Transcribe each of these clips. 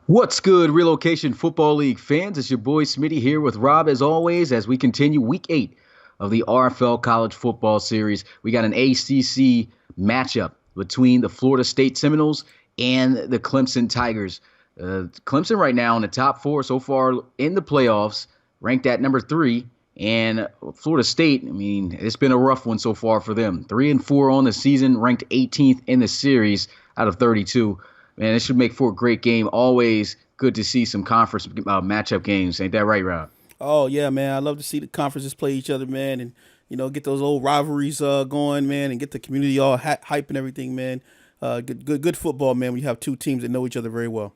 What's good, Relocation Football League fans? It's your boy Smitty here with Rob, as always, as we continue Week 8 of the RFL College Football Series. We got an ACC matchup between the Florida State Seminoles and the Clemson Tigers. Clemson right now in the top 4 so far in the playoffs, ranked at number 3. And Florida State, it's been a rough one so far for them. 3-4 on the season, ranked 18th in the series out of 32. Man, it should make for a great game. Always good to see some conference matchup games. Ain't that right, Rob? Oh, yeah, man. I love to see the conferences play each other, man, and, get those old rivalries going, man, and get the community all hype and everything, man. Good football, man, when you have two teams that know each other very well.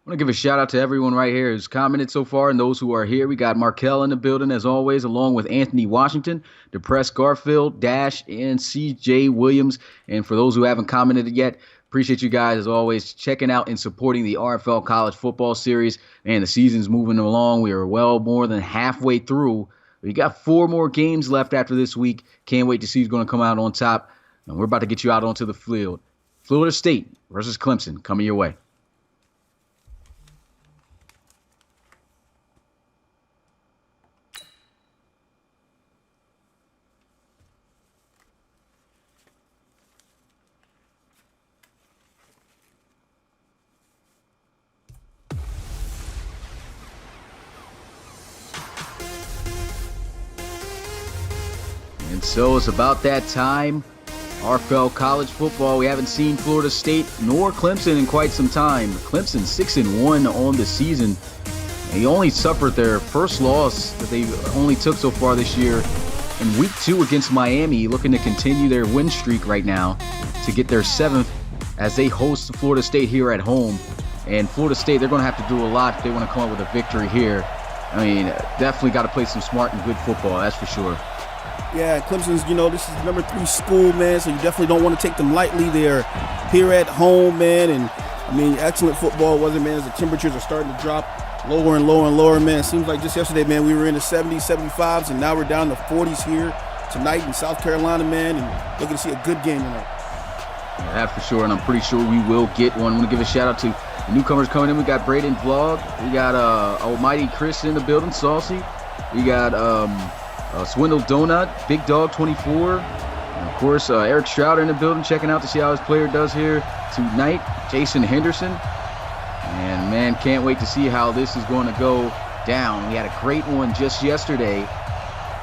I want to give a shout-out to everyone right here who's commented so far and those who are here. We got Markel in the building, as always, along with Anthony Washington, Depressed Garfield, Dash, and C.J. Williams. And for those who haven't commented yet, appreciate you guys, as always, checking out and supporting the RFL College Football Series. Man, the season's moving along. We are well more than halfway through. We got 4 more games left after this week. Can't wait to see who's going to come out on top. And we're about to get you out onto the field. Florida State versus Clemson coming your way. And so it's about that time. RFL College Football. We haven't seen Florida State nor Clemson in quite some time. Clemson 6-1 on the season. They only suffered their first loss that they only took so far this year in Week 2 against Miami, looking to continue their win streak right now to get their 7th as they host Florida State here at home. And Florida State, they're going to have to do a lot if they want to come up with a victory here. Definitely got to play some smart and good football, that's for sure. Yeah, Clemson's, this is the number 3 school, man, so you definitely don't want to take them lightly. They're here at home, man, and, excellent football, wasn't, man, as the temperatures are starting to drop lower and lower and lower, man. It seems like just yesterday, man, we were in the 70s, 75s, and now we're down to 40s here tonight in South Carolina, man, and looking to see a good game tonight. Yeah, that's for sure, and I'm pretty sure we will get one. I want to give a shout-out to the newcomers coming in. We got Braden Vlog. We got Almighty Chris in the building, Saucy. We got Swindle Donut, Big Dog 24. And of course, Eric Strouder in the building, checking out to see how his player does here tonight. Jason Henderson. And, man, can't wait to see how this is going to go down. We had a great one just yesterday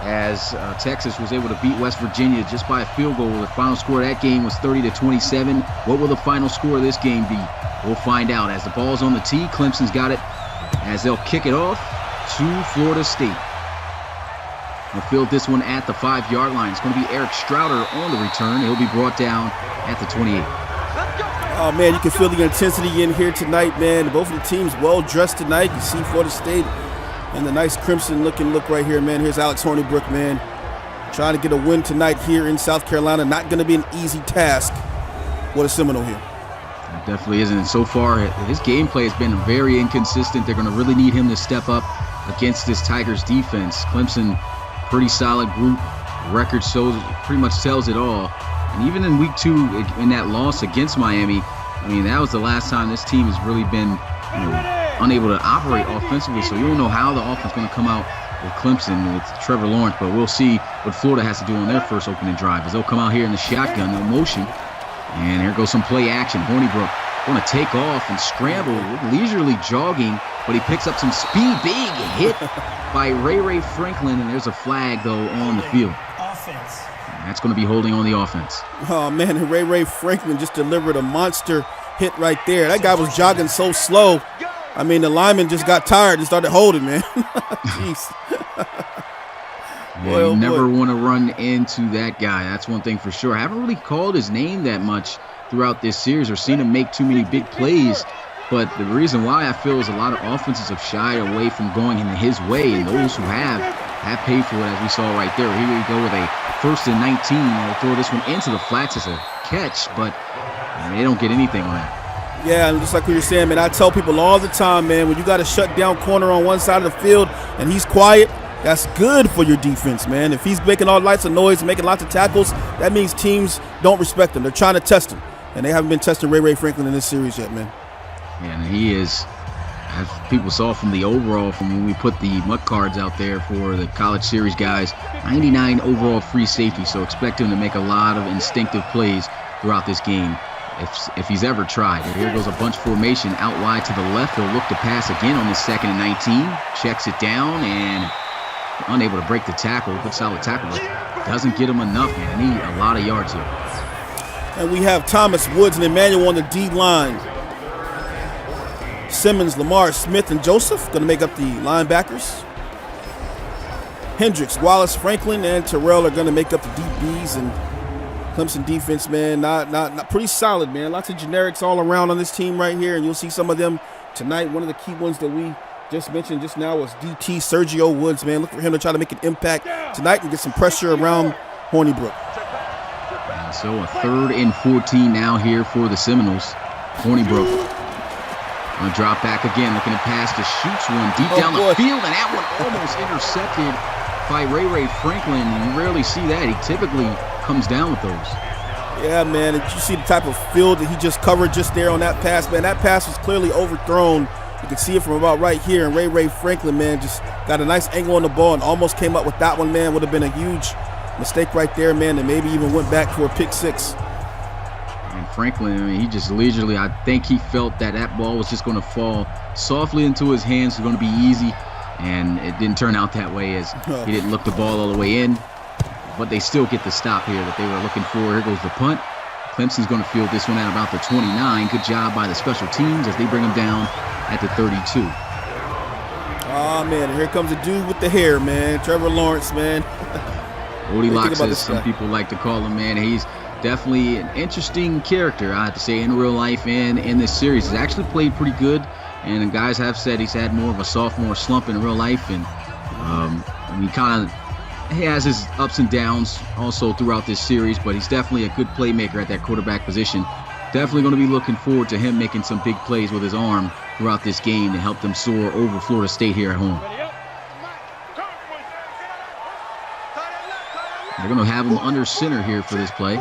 as Texas was able to beat West Virginia just by a field goal. The final score of that game was 30-27. What will the final score of this game be? We'll find out. As the ball's on the tee, Clemson's got it as they'll kick it off to Florida State. We'll field this one at the 5-yard line. It's going to be Eric Strouder on the return. He'll be brought down at the 28. Oh, man, you can feel the intensity in here tonight, man. Both of the teams well-dressed tonight. You see Florida State and the nice crimson-looking look right here, man. Here's Alex Hornibrook, man, trying to get a win tonight here in South Carolina. Not going to be an easy task. What a Seminole here. It definitely isn't. And so far, his gameplay has been very inconsistent. They're going to really need him to step up against this Tigers defense. Clemson, pretty solid group. Record shows pretty much tells it all. And even in Week 2, in that loss against Miami, that was the last time this team has really been unable to operate offensively. So you don't know how the offense is going to come out with Clemson, with Trevor Lawrence. But we'll see what Florida has to do on their first opening drive, as they'll come out here in the shotgun, no motion. And here goes some play action. Hornibrook going to take off and scramble, leisurely jogging, but he picks up some speed. Big hit by Ray Franklin, and there's a flag, though, on the field. Offense. That's going to be holding on the offense. Oh, man, and Ray Franklin just delivered a monster hit right there. That guy was jogging so slow. The lineman just got tired and started holding, man. Jeez. Yeah, you never want to run into that guy. That's one thing for sure. I haven't really called his name that much throughout this series or seen him make too many big plays. But the reason why I feel is a lot of offenses have shied away from going in his way, and those who have paid for it, as we saw right there. Here we go with a 1st and 19. They'll throw this one into the flats as a catch, but they don't get anything on that. Yeah, and just like what you're saying, man, I tell people all the time, man, when you got a shut down corner on one side of the field and he's quiet, that's good for your defense, man. If he's making all lots of noise, making lots of tackles, that means teams don't respect him. They're trying to test him, and they haven't been testing Ray Franklin in this series yet, man. And he is as people saw from the overall, from when we put the MUT cards out there for the college series guys, 99 overall free safety, so expect him to make a lot of instinctive plays throughout this game if he's ever tried. And here goes a bunch formation out wide to the left. He'll look to pass again on this 2nd and 19. Checks it down and unable to break the tackle. Good solid tackle, but doesn't get him enough, man. They need a lot of yards here. And we have Thomas, Woods, and Emmanuel on the D line. Simmons, Lamar, Smith, and Joseph going to make up the linebackers. Hendricks, Wallace, Franklin, and Terrell are going to make up the DBs. And Clemson defense, man, not pretty solid, man. Lots of generics all around on this team right here, and you'll see some of them tonight. One of the key ones that we just mentioned just now was DT Sergio Woods, man. Look for him to try to make an impact tonight and get some pressure around Hornibrook. And so a 3rd and 14 now here for the Seminoles. Hornibrook going to drop back again, looking to pass, to shoots one deep down the field, and that one almost intercepted by Ray Franklin. You rarely see that. He typically comes down with those. Yeah, man. Did you see the type of field that he just covered just there on that pass, man? That pass was clearly overthrown. You can see it from about right here, and Ray Franklin, man, just got a nice angle on the ball and almost came up with that one, man. Would have been a huge mistake right there, man, and maybe even went back for a pick 6. And Franklin, I mean, he just leisurely, I think he felt that ball was just going to fall softly into his hands. It was going to be easy, and it didn't turn out that way, as he didn't look the ball all the way in. But they still get the stop here that they were looking for. Here goes the punt. Clemson's going to field this one at about the 29. Good job by the special teams as they bring him down at the 32. Oh, man, and here comes a dude with the hair, man. Trevor Lawrence, man. Goldilocks, as some people like to call him, man. He's definitely an interesting character, I have to say, in real life and in this series. He's actually played pretty good, and the guys have said he's had more of a sophomore slump in real life, and he has his ups and downs also throughout this series, but he's definitely a good playmaker at that quarterback position. Definitely going to be looking forward to him making some big plays with his arm throughout this game to help them soar over Florida State here at home. They're going to have him under center here for this play.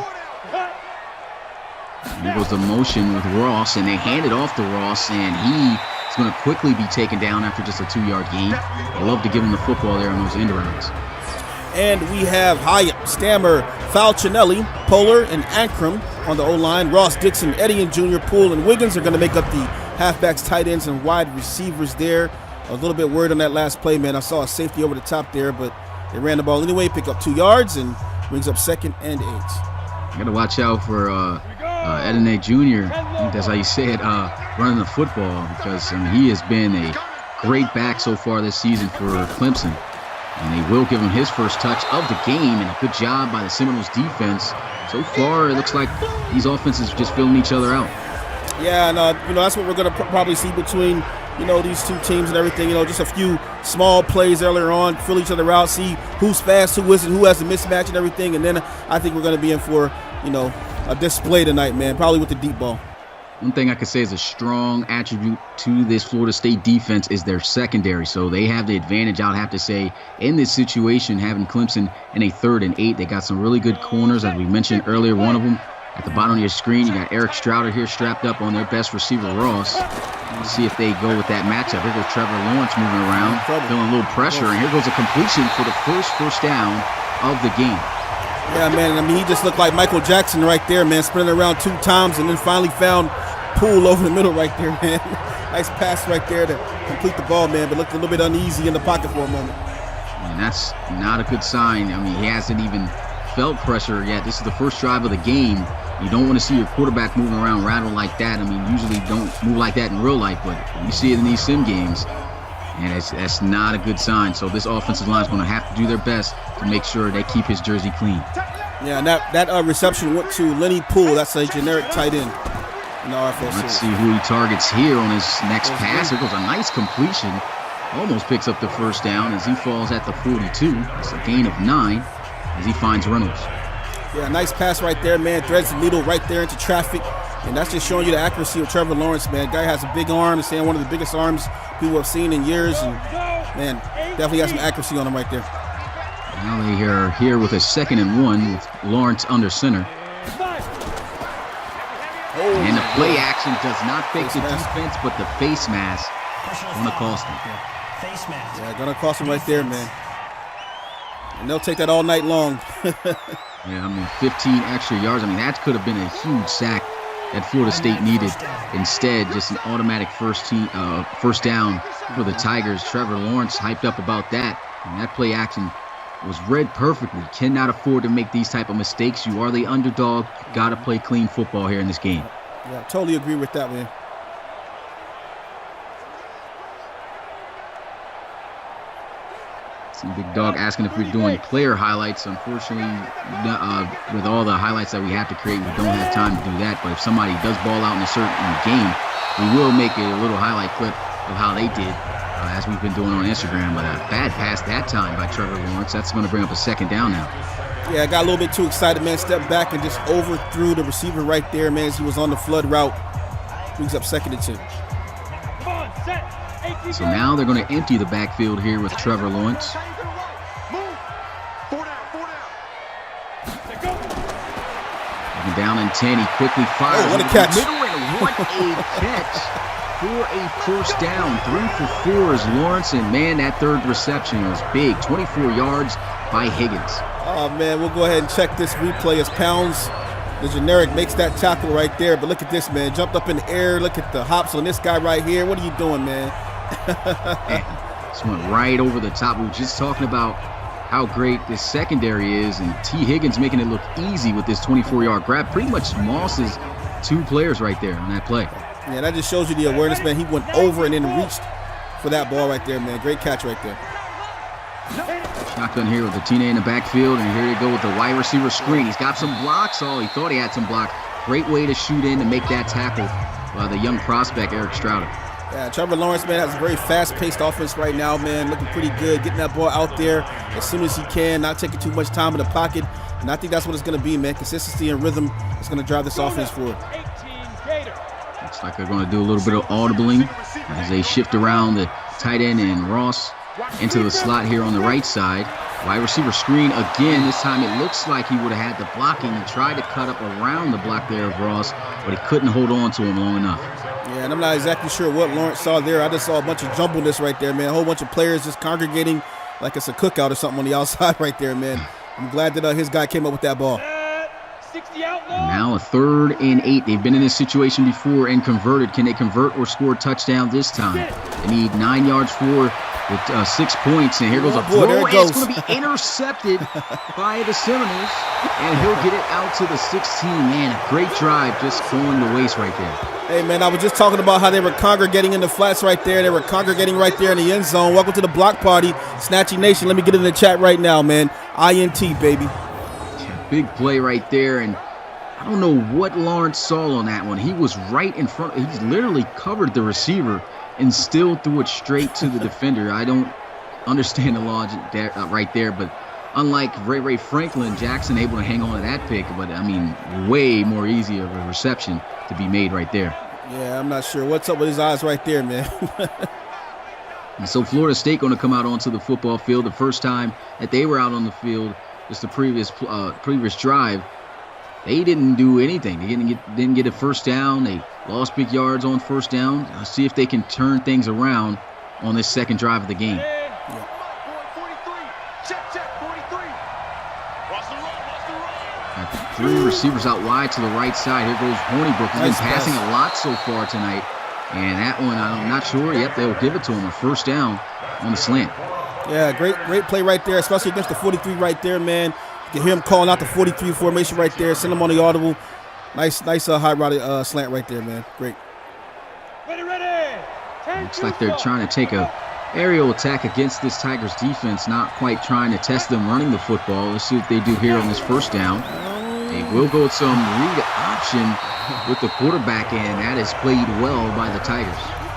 Here goes the motion with Ross, and they hand it off to Ross, and he is going to quickly be taken down after just a 2-yard gain. I love to give him the football there on those end rounds. And we have Hyatt, Stammer, Falcinelli, Polar, and Ankrum on the O-line. Ross, Dixon, Eddie, and Junior Poole, and Wiggins are going to make up the halfbacks, tight ends, and wide receivers there. I was a little bit worried on that last play, man. I saw a safety over the top there, but they ran the ball anyway, pick up 2 yards, and brings up 2nd and 8. You got to watch out for Edene Jr., I think that's how you say it, running the football, because he has been a great back so far this season for Clemson. And they will give him his first touch of the game, and a good job by the Seminoles defense. So far, it looks like these offenses are just filling each other out. Yeah, and that's what we're going to probably see between these two teams and everything. Just a few small plays earlier on, fill each other out, see who's fast, who isn't, who has the mismatch and everything. And then I think we're going to be in for a display tonight, man. Probably with the deep ball. One thing I could say is a strong attribute to this Florida State defense is their secondary. So they have the advantage, I'll have to say, in this situation, having Clemson in a 3rd and 8. They got some really good corners, as we mentioned earlier. One of them at the bottom of your screen, you got Eric Strouder here strapped up on their best receiver, Ross. Let's see if they go with that matchup. Here goes Trevor Lawrence moving around, feeling a little pressure, and here goes a completion for the first down of the game. Yeah, man, he just looked like Michael Jackson right there, man, spinning around 2 times and then finally found Poole over the middle right there, man. Nice pass right there to complete the ball, man, but looked a little bit uneasy in the pocket for a moment. And that's not a good sign. He hasn't even felt pressure yet. This is the first drive of the game. You don't want to see your quarterback moving around rattle like that. Usually don't move like that in real life, but you see it in these sim games, and that's not a good sign. So this offensive line is going to have to do their best to make sure they keep his jersey clean. Yeah, and that reception went to Lenny Poole. That's a generic tight end. Let's see who he targets here on his next pass. There goes a nice completion. Almost picks up the first down as he falls at the 42. It's a gain of 9 as he finds Reynolds. Yeah, nice pass right there, man. Threads the needle right there into traffic. And that's just showing you the accuracy of Trevor Lawrence, man. Guy has a big arm. He's saying one of the biggest arms people have seen in years. And, man, definitely got some accuracy on him right there. Now they are here with a 2nd and 1 with Lawrence under center. And the play action does not fake the defense, but the face mask Gonna cost him. Yeah, gonna cost him right there, man. And they'll take that all night long. Yeah, I mean, 15 extra yards. I mean, that could have been a huge sack that Florida State needed. Instead, just an automatic first down for the Tigers. Trevor Lawrence hyped up about that. And that play action was read perfectly. Cannot afford to make these type of mistakes. You are the underdog. Got to play clean football here in this game. Yeah, totally agree with that, man. Big Dog asking if we're doing player highlights. Unfortunately, with all the highlights that we have to create, we don't have time to do that. But if somebody does ball out in a certain game, we will make a little highlight clip of how they did, as we've been doing on Instagram. But a bad pass that time by Trevor Lawrence. That's going to bring up a second down now. Yeah, I got a little bit too excited, man. Stepped back and just overthrew the receiver right there, man, as he was on the flood route. Brings up 2nd and 2. So now they're going to empty the backfield here with Trevor Lawrence. Down in 10, he quickly fires. Oh, what a catch. What a catch for a first down. 3 for 4 is Lawrence, and man, that third reception was big. 24 yards by Higgins. Oh, man, we'll go ahead and check this replay as Pounds, the generic, makes that tackle right there. But look at this, man. Jumped up in the air. Look at the hops on this guy right here. What are you doing, man? Man, this went right over the top. We were just talking about how great this secondary is, and T. Higgins making it look easy with this 24-yard grab. Pretty much mosses 2 players right there on that play. Yeah, that just shows you the awareness, man. He went over and then reached for that ball right there, man. Great catch right there. Shotgun here with the Tina in the backfield, and here you go with the wide receiver screen. He's got some blocks. Oh, he thought he had some blocks. Great way to shoot in to make that tackle by the young prospect, Eric Strouder. Yeah, Trevor Lawrence, man, has a very fast-paced offense right now, man. Looking pretty good, getting that ball out there as soon as he can, not taking too much time in the pocket. And I think that's what it's going to be, man. Consistency and rhythm is going to drive this offense forward. Looks like they're going to do a little bit of audibling as they shift around the tight end and Ross into the slot here on the right side. Wide receiver screen again. This time it looks like he would have had the blocking. He tried to cut up around the block there of Ross, but he couldn't hold on to him long enough. Yeah, and I'm not exactly sure what Lawrence saw there. I just saw a bunch of jumbleness right there, man. A whole bunch of players just congregating like it's a cookout or something on the outside right there, man. I'm glad that his guy came up with that ball. And now a 3rd and 8. They've been in this situation before and converted. Can they convert or score a touchdown this time? They need 9 yards for with 6 points, and here goes a throw, and it's going to be intercepted by the Seminoles, and he'll get it out to the 16. Man, a great drive just going to waste right there. Hey, man, I was just talking about how they were congregating in the flats right there. They were congregating right there in the end zone. Welcome to the block party, Snatchy Nation. Let me get in the chat right now, man. INT, baby. Big play right there, and I don't know what Lawrence saw on that one. He was right in front. He's literally covered the receiver and still threw it straight to the defender. I don't understand the logic there, right there, but unlike Ray Franklin, Jackson able to hang on to that pick, but I mean, way more easy of a reception to be made right there. Yeah, I'm not sure what's up with his eyes right there, man. And so Florida State going to come out onto the football field. The first time that they were out on the field, just the previous drive, they didn't do anything. They didn't get a first down. They lost big yards on first down. Let's see if they can turn things around on this second drive of the game. Yeah. 3 receivers out wide to the right side. Here goes Hornibrook. He's been passing a lot so far tonight. And that one, I'm not sure. Yep, they'll give it to him. A first down on the slant. Yeah, great play right there, especially against the 43 right there, man. You can hear him calling out the 43 formation right there. Send him on the audible. Nice high route slant right there, man. Great. Looks like they're trying to take a aerial attack against this Tigers defense, not quite trying to test them running the football. Let's see what they do here on this first down. They will go with some read option with the quarterback, and that is played well by the Tigers.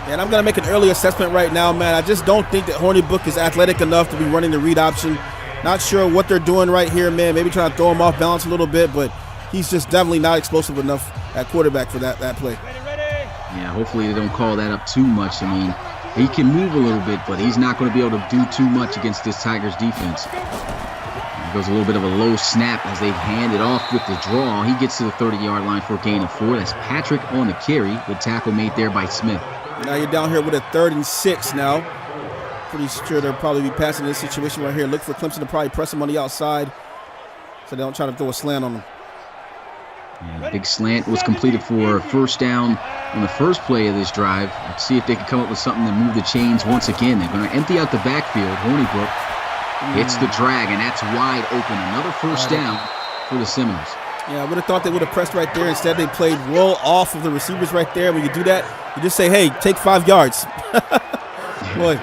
And I'm going to make an early assessment right now, man. I just don't think that Hornibrook is athletic enough to be running the read option. Not sure what they're doing right here, man. Maybe trying to throw him off balance a little bit, but he's just definitely not explosive enough at quarterback for that play. Yeah, hopefully they don't call that up too much. I mean, he can move a little bit, but he's not going to be able to do too much against this Tigers defense. There goes a little bit of a low snap as they hand it off with the draw. He gets to the 30-yard line for a gain of 4. That's Patrick on the carry. Good tackle made there by Smith. Now you're down here with a 3rd and 6 now. Pretty sure they'll probably be passing this situation right here. Look for Clemson to probably press them on the outside so they don't try to throw a slant on them. Yeah, big slant was completed for 1st down on the first play of this drive. Let's see if they can come up with something to move the chains once again. They're going to empty out the backfield. Hornibrook hits the drag, and that's wide open. Another 1st down for the Seminoles. Yeah, I would have thought they would have pressed right there. Instead, they played well off of the receivers right there. When you do that, you just say, hey, take 5 yards. Boy.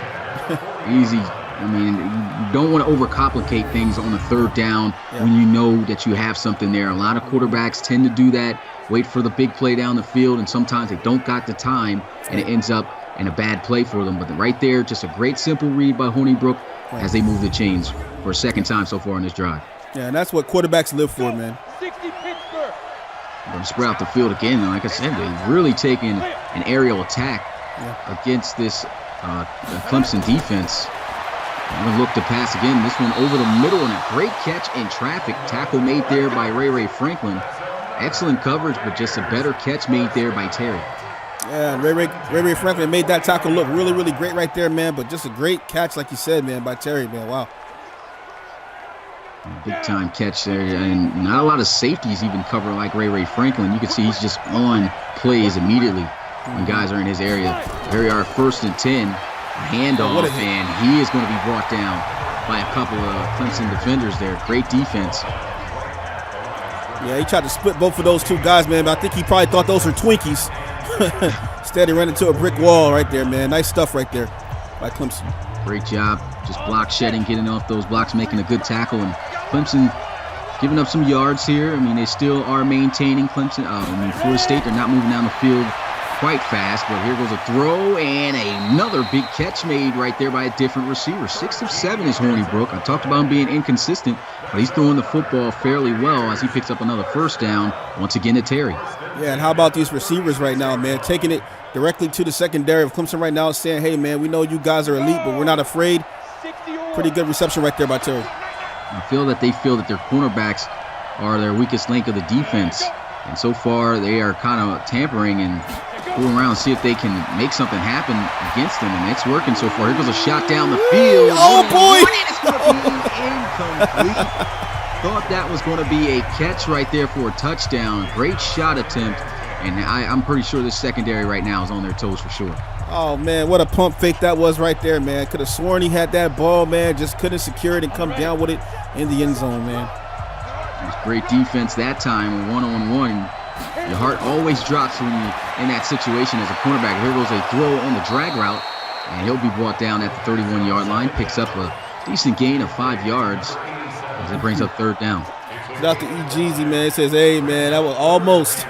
Easy. I mean, you don't want to overcomplicate things on the 3rd down when you know that you have something there. A lot of quarterbacks tend to do that, wait for the big play down the field, and sometimes they don't got the time, and it ends up in a bad play for them. But right there, just a great simple read by Hornibrook as they move the chains for a 2nd time so far in this drive. Yeah, and that's what quarterbacks live for, man. Going to spread out the field again. Like I said, they're really taking an aerial attack against this Clemson defense. I'm going to look to pass again. This one over the middle, and a great catch in traffic. Tackle made there by Ray Franklin. Excellent coverage, but just a better catch made there by Terry. Yeah, and Ray Franklin made that tackle look really, really great right there, man. But just a great catch, like you said, man, by Terry, man. Wow. Big time catch there, and not a lot of safeties even cover like Ray Franklin. You can see he's just on plays immediately when guys are in his area. Here we are, 1st and 10. Handoff, and he is going to be brought down by a couple of Clemson defenders there. Great defense. Yeah, he tried to split both of those 2 guys, man, but I think he probably thought those were Twinkies. Instead, he ran into a brick wall right there, man. Nice stuff right there by Clemson. Great job. Just block shedding, getting off those blocks, making a good tackle. And Clemson giving up some yards here. I mean, they still are maintaining Clemson. Florida State, they're not moving down the field quite fast, but here goes a throw and another big catch made right there by a different receiver. 6 of 7 is Hornibrook. I talked about him being inconsistent, but he's throwing the football fairly well as he picks up another 1st down once again to Terry. Yeah, and how about these receivers right now, man? Taking it directly to the secondary of Clemson right now, saying, hey, man, we know you guys are elite, but we're not afraid. Pretty good reception right there by Terry. I feel that they feel that their cornerbacks are their weakest link of the defense, and so far they are kind of tampering and going around and see if they can make something happen against them, and it's working so far. Here goes a shot down the field. Oh, boy! It's going to be incomplete. Thought that was going to be a catch right there for a touchdown. Great shot attempt, and I'm pretty sure this secondary right now is on their toes for sure. Oh, man, what a pump fake that was right there, man. Could have sworn he had that ball, man. Just couldn't secure it and come down with it in the end zone, man. It was great defense that time, one-on-one. Your heart always drops when you're in that situation as a cornerback. Here goes a throw on the drag route, and he'll be brought down at the 31-yard line. Picks up a decent gain of 5 yards as it brings up 3rd down. Shout out to E. Jeezy, man. It says, hey, man, that was almost.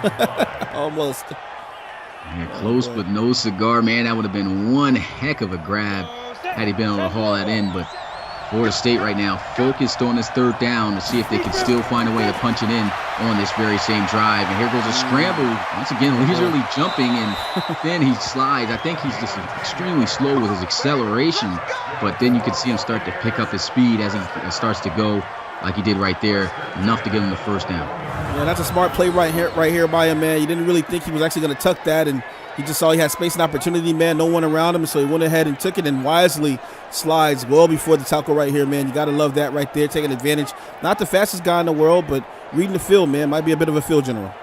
Almost. Yeah, close but no cigar, man. That would have been one heck of a grab had he been able to haul that in. But Florida State right now focused on this 3rd down to see if they can still find a way to punch it in on this very same drive. And here goes a scramble. Once again, leisurely jumping, and then he slides. I think he's just extremely slow with his acceleration, but then you can see him start to pick up his speed as he starts to go like he did right there, enough to give him the 1st down. Yeah, that's a smart play right here by him, man. You didn't really think he was actually going to tuck that, and he just saw he had space and opportunity, man. No one around him, so he went ahead and took it and wisely slides well before the tackle right here, man. You got to love that right there, taking advantage. Not the fastest guy in the world, but reading the field, man. Might be a bit of a field general.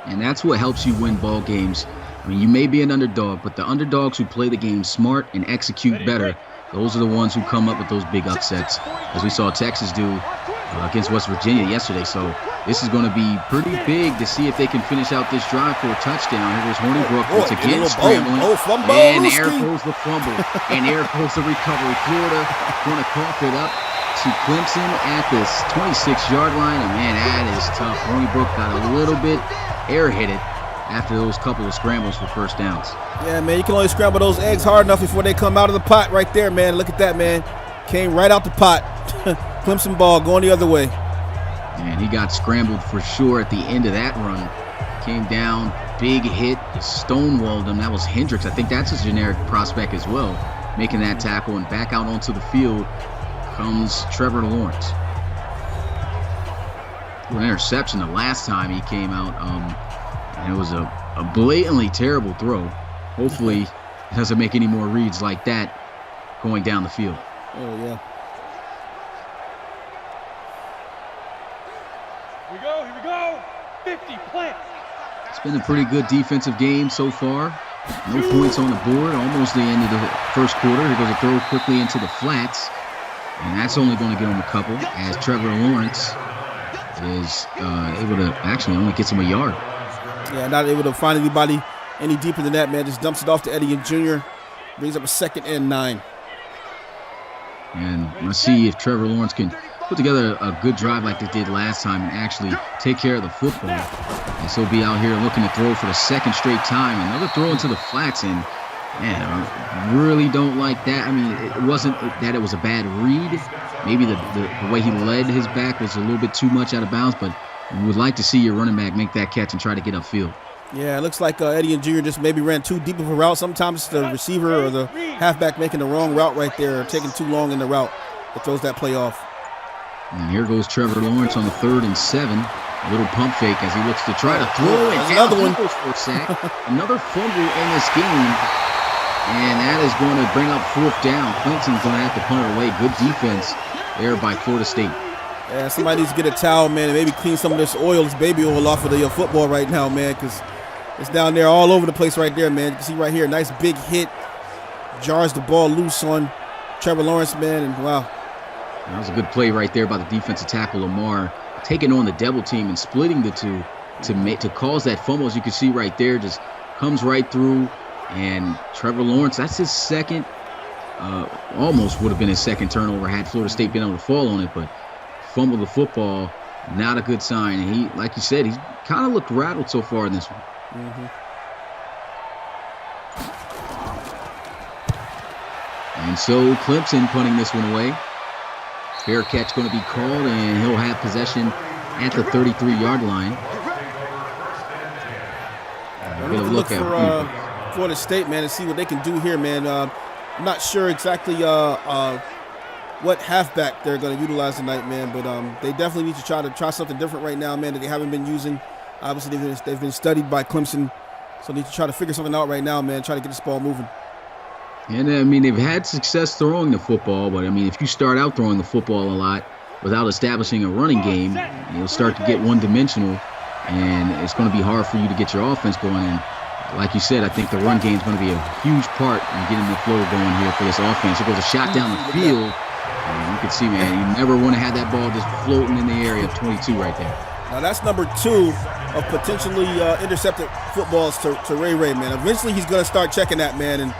And that's what helps you win ball games. I mean, you may be an underdog, but the underdogs who play the game smart and execute better, those are the ones who come up with those big upsets, as we saw Texas do against West Virginia yesterday. So this is going to be pretty big to see if they can finish out this drive for a touchdown. Here goes Hornibrook once again scrambling, and there goes the fumble, and there goes the recovery. Florida going to cough it up to Clemson at this 26-yard line, and man, that is tough. Hornibrook got a little bit airheaded after those couple of scrambles for 1st downs. Yeah, man, you can only scramble those eggs hard enough before they come out of the pot right there, man. Look at that, man. Came right out the pot. Clemson ball going the other way. And he got scrambled for sure at the end of that run. Came down, big hit, stonewalled him. That was Hendricks. I think that's a generic prospect as well, making that tackle. And back out onto the field comes Trevor Lawrence. An interception the last time he came out. And it was a blatantly terrible throw. Hopefully doesn't make any more reads like that going down the field. Oh, yeah. Here we go. 50 plants. It's been a pretty good defensive game so far. No points on the board. Almost the end of the first quarter. Here goes a throw quickly into the flats. And that's only going to get him a couple, as Trevor Lawrence is able to actually only get him a yard. Yeah, not able to find anybody any deeper than that, man. Just dumps it off to Eddie and Jr. Brings up a 2nd and 9. And let's see if Trevor Lawrence can put together a good drive like they did last time and actually take care of the football. And so be out here looking to throw for the 2nd straight time. Another throw into the flats, and man, I really don't like that. I mean, it wasn't that it was a bad read. Maybe the way he led his back was a little bit too much out of bounds, but you would like to see your running back make that catch and try to get upfield. Yeah, it looks like Eddie and Jr. just maybe ran too deep of a route. Sometimes the receiver or the halfback making the wrong route right there, or taking too long in the route. It throws that play off. And here goes Trevor Lawrence on the 3rd and 7. A little pump fake as he looks to try to throw it. Another one. For a sack. Another fumble in this game. And that is going to bring up 4th down. Clemson's going to have to punt it away. Good defense there by Florida State. Yeah, somebody needs to get a towel, man, and maybe clean some of this oil, this baby oil off of the football right now, man, because it's down there all over the place right there, man. You can see right here, nice big hit. Jars the ball loose on Trevor Lawrence, man, and wow. That was a good play right there by the defensive tackle, Lamar, taking on the double team and splitting the two to cause that fumble. As you can see right there, just comes right through. And Trevor Lawrence, that's his 2nd, almost would have been his 2nd turnover had Florida State been able to fall on it, but fumbled the football, not a good sign. And he, like you said, he's kind of looked rattled so far in this one. Mm-hmm. And so Clemson punting this one away. Fair catch going to be called, and he'll have possession at the 33-yard line. We're going to look for Florida State, man, and see what they can do here, man. I'm not sure exactly what halfback they're going to utilize tonight, man, but they definitely need to try something different right now, man, that they haven't been using. Obviously, they've been studied by Clemson, so they need to try to figure something out right now, man, try to get this ball moving. And, I mean, they've had success throwing the football, but, I mean, if you start out throwing the football a lot without establishing a running game, you'll start to get one-dimensional, and it's going to be hard for you to get your offense going. And like you said, I think the run game is going to be a huge part in getting the flow going here for this offense. It goes a shot down the field, and you can see, man, you never want to have that ball just floating in the area of 22 right there. Now, that's number 2 of potentially intercepted footballs to Ray, man. Eventually, he's going to start checking that, man, and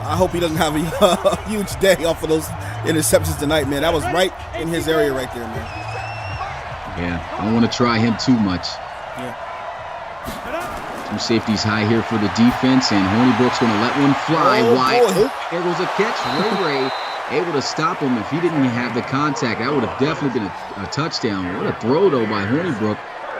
I hope he doesn't have a huge day off of those interceptions tonight, man. That was right in his area right there, man. Yeah, I don't want to try him too much. Yeah. 2 safeties high here for the defense, and Hornibrook's going to let one fly wide. There goes a catch. Ray able to stop him. If he didn't have the contact, that would have definitely been a touchdown. What a throw, though, by Hornibrook.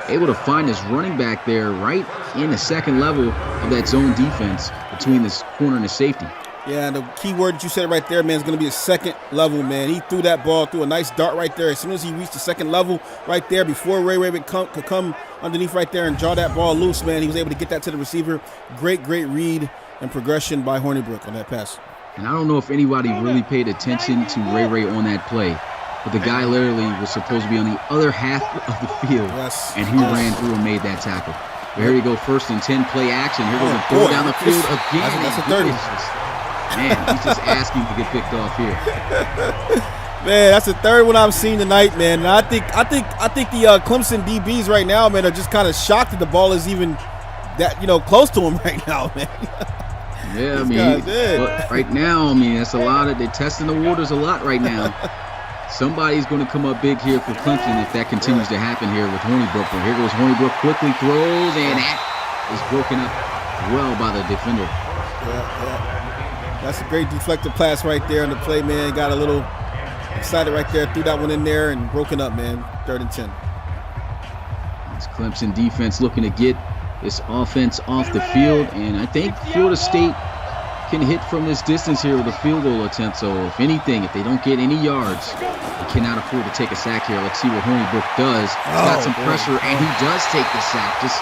Able to find his running back there right in the 2nd level of that zone defense between this corner and the safety. Yeah, and the key word that you said right there, man, is going to be a 2nd level, man. He threw that ball through a nice dart right there. As soon as he reached the 2nd level right there, before Ray could come underneath right there and draw that ball loose, man, he was able to get that to the receiver. Great read and progression by Hornibrook on that pass. And I don't know if anybody really paid attention to Ray on that play, but the guy literally was supposed to be on the other half of the field, and he ran through and made that tackle. But here we go, 1st and 10, play action. Here goes a throw down the field again. That's a 30. Man, he's just asking to get picked off here. Man, that's the 3rd one I've seen tonight, man. And I think the Clemson DBs right now, man, are just kind of shocked that the ball is even that close to him right now, man. Yeah, I mean, but right now, I mean, that's a lot of they're testing the waters a lot right now. Somebody's going to come up big here for Clemson if that continues to happen here with Hornibrook. But here goes Hornibrook, quickly throws, and that is broken up well by the defender. Yeah. That's a great deflected pass right there on the play, man. Got a little excited right there, threw that one in there and broken up, man. 3rd and 10. It's Clemson defense looking to get this offense off the field, and I think Florida State can hit from this distance here with a field goal attempt. So if anything, if they don't get any yards, they cannot afford to take a sack here. Let's see what Hornibrook does. He's got some pressure, and he does take the sack. Just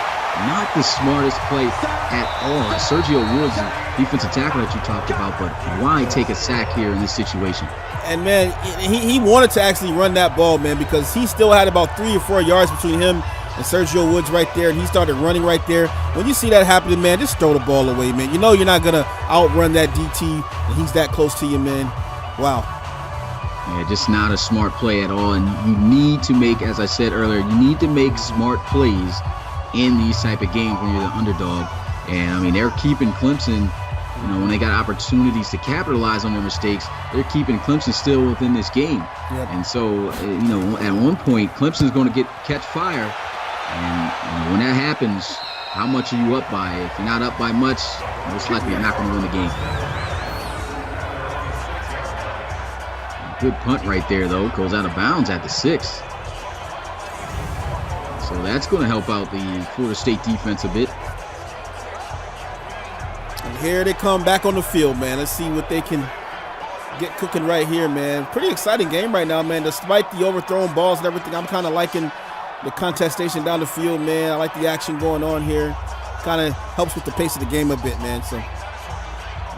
Not the smartest play at all. Sergio Woods, the defensive tackle that you talked about, but why take a sack here in this situation? And, man, he wanted to actually run that ball, man, because he still had about 3 or 4 yards between him and Sergio Woods right there, and he started running right there. When you see that happening, man, just throw the ball away, man. You know you're not going to outrun that DT, and he's that close to you, man. Wow. Yeah, just not a smart play at all, and you need to make, as I said earlier, you need to make smart plays in these type of games when you're the underdog. And, I mean, they're keeping Clemson, you know, when they got opportunities to capitalize on their mistakes, they're keeping Clemson still within this game. Yep. And so, you know, at one point, Clemson's going to catch fire. And you know, when that happens, how much are you up by? If you're not up by much, most likely you're not going to win the game. Good punt right there, though. Goes out of bounds at the 6. So that's going to help out the Florida State defense a bit. And here they come back on the field, man. Let's see what they can get cooking right here, man. Pretty exciting game right now, man. Despite the overthrown balls and everything, I'm kind of liking the contestation down the field, man. I like the action going on here. Kind of helps with the pace of the game a bit, man. So,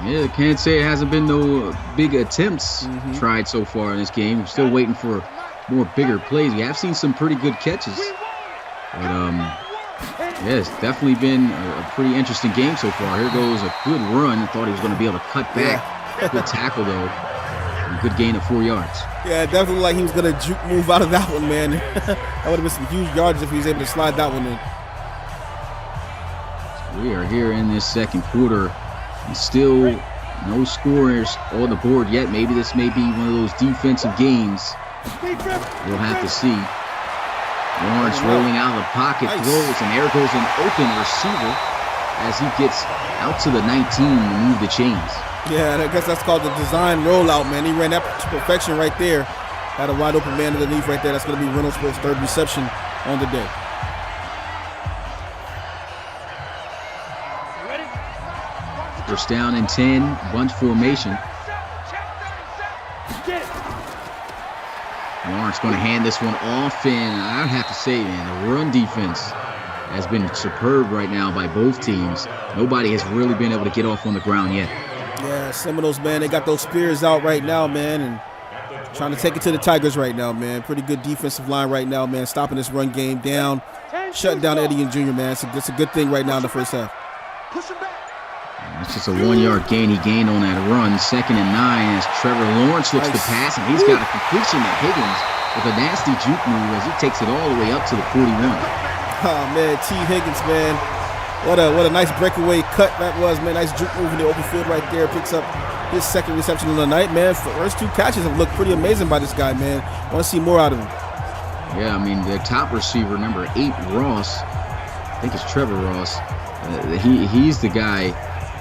yeah, can't say it hasn't been no big attempts tried so far in this game. I'm still waiting for more bigger plays. We have seen some pretty good catches. But, yeah, it's definitely been a pretty interesting game so far. Here goes a good run. I thought he was going to be able to cut back. Yeah. Good tackle, though. And good gain of 4 yards. Yeah, definitely like he was going to juke move out of that one, man. That would have been some huge yards if he was able to slide that one in. So we are here in this second quarter. And still no scores on the board yet. Maybe this may be one of those defensive games. We'll have to see. Lawrence rolling out of the pocket, throws, and there goes an open receiver as he gets out to the 19 to move the chains. Yeah, and I guess that's called the design rollout, man. He ran that to perfection right there. Had a wide open man underneath right there. That's going to be Reynolds' third reception on the day. First down and 10, bunch formation. Lawrence going to hand this one off, and I'd have to say, man, the run defense has been superb right now by both teams. Nobody has really been able to get off on the ground yet. Yeah, Seminoles, man, they got those spears out right now, man, and trying to take it to the Tigers right now, man. Pretty good defensive line right now, man, stopping this run game down, shutting down Eddie and Jr., man. So it's a good thing right now in the first half. It's just a 1 yard gain he gained on that run. 2nd and 9 as Trevor Lawrence looks to pass, and he's got a completion to Higgins with a nasty juke move as he takes it all the way up to the 41. Oh, man, T. Higgins, man. What a nice breakaway cut that was, man. Nice juke move in the open field right there. Picks up his second reception of the night, man. First 2 catches have looked pretty amazing by this guy, man. Want to see more out of him. Yeah, I mean, their top receiver, number 8, Ross. I think it's Trevor Ross. He's the guy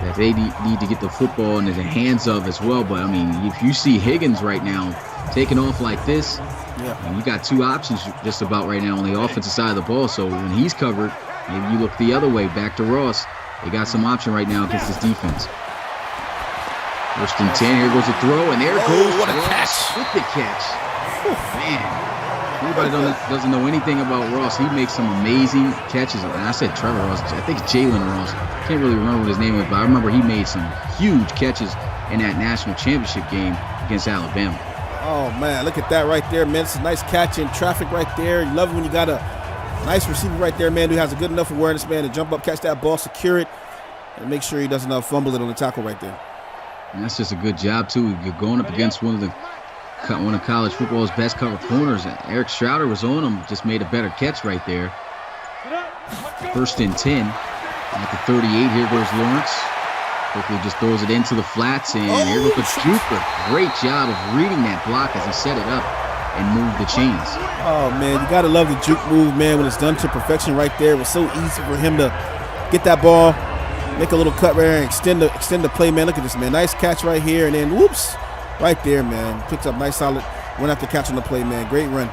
that they need to get the football into the hands of as well. But, I mean, if you see Higgins right now taking off like this, you got 2 options just about right now on the offensive side of the ball. So when he's covered, maybe you look the other way, back to Ross. They got some option right now against this defense. First and 10, here goes a throw, and there goes what a catch. With the catch. Man. Anybody doesn't know anything about Ross, he makes some amazing catches. And I said Trevor Ross. I think it's Jalen Ross. Can't really remember what his name is, but I remember he made some huge catches in that national championship game against Alabama. Oh, man, look at that right there, man. It's a nice catch in traffic right there. You love it when you got a nice receiver right there, man, who has a good enough awareness, man, to jump up, catch that ball, secure it, and make sure he doesn't fumble it on the tackle right there. And that's just a good job, too. You're going up against one of college football's best cover corners. Eric Strouder was on him, just made a better catch right there. First and 10 at the 38. Here goes Lawrence. Quickly just throws it into the flats, and here goes the Juker. Great job of reading that block as he set it up and moved the chains. Oh, man, you got to love the juke move, man, when it's done to perfection right there. It was so easy for him to get that ball, make a little cut right there, and extend the play, man. Look at this, man. Nice catch right here, and then whoops. Right there, man. Picks up nice, solid run after catch on the play, man. Great run.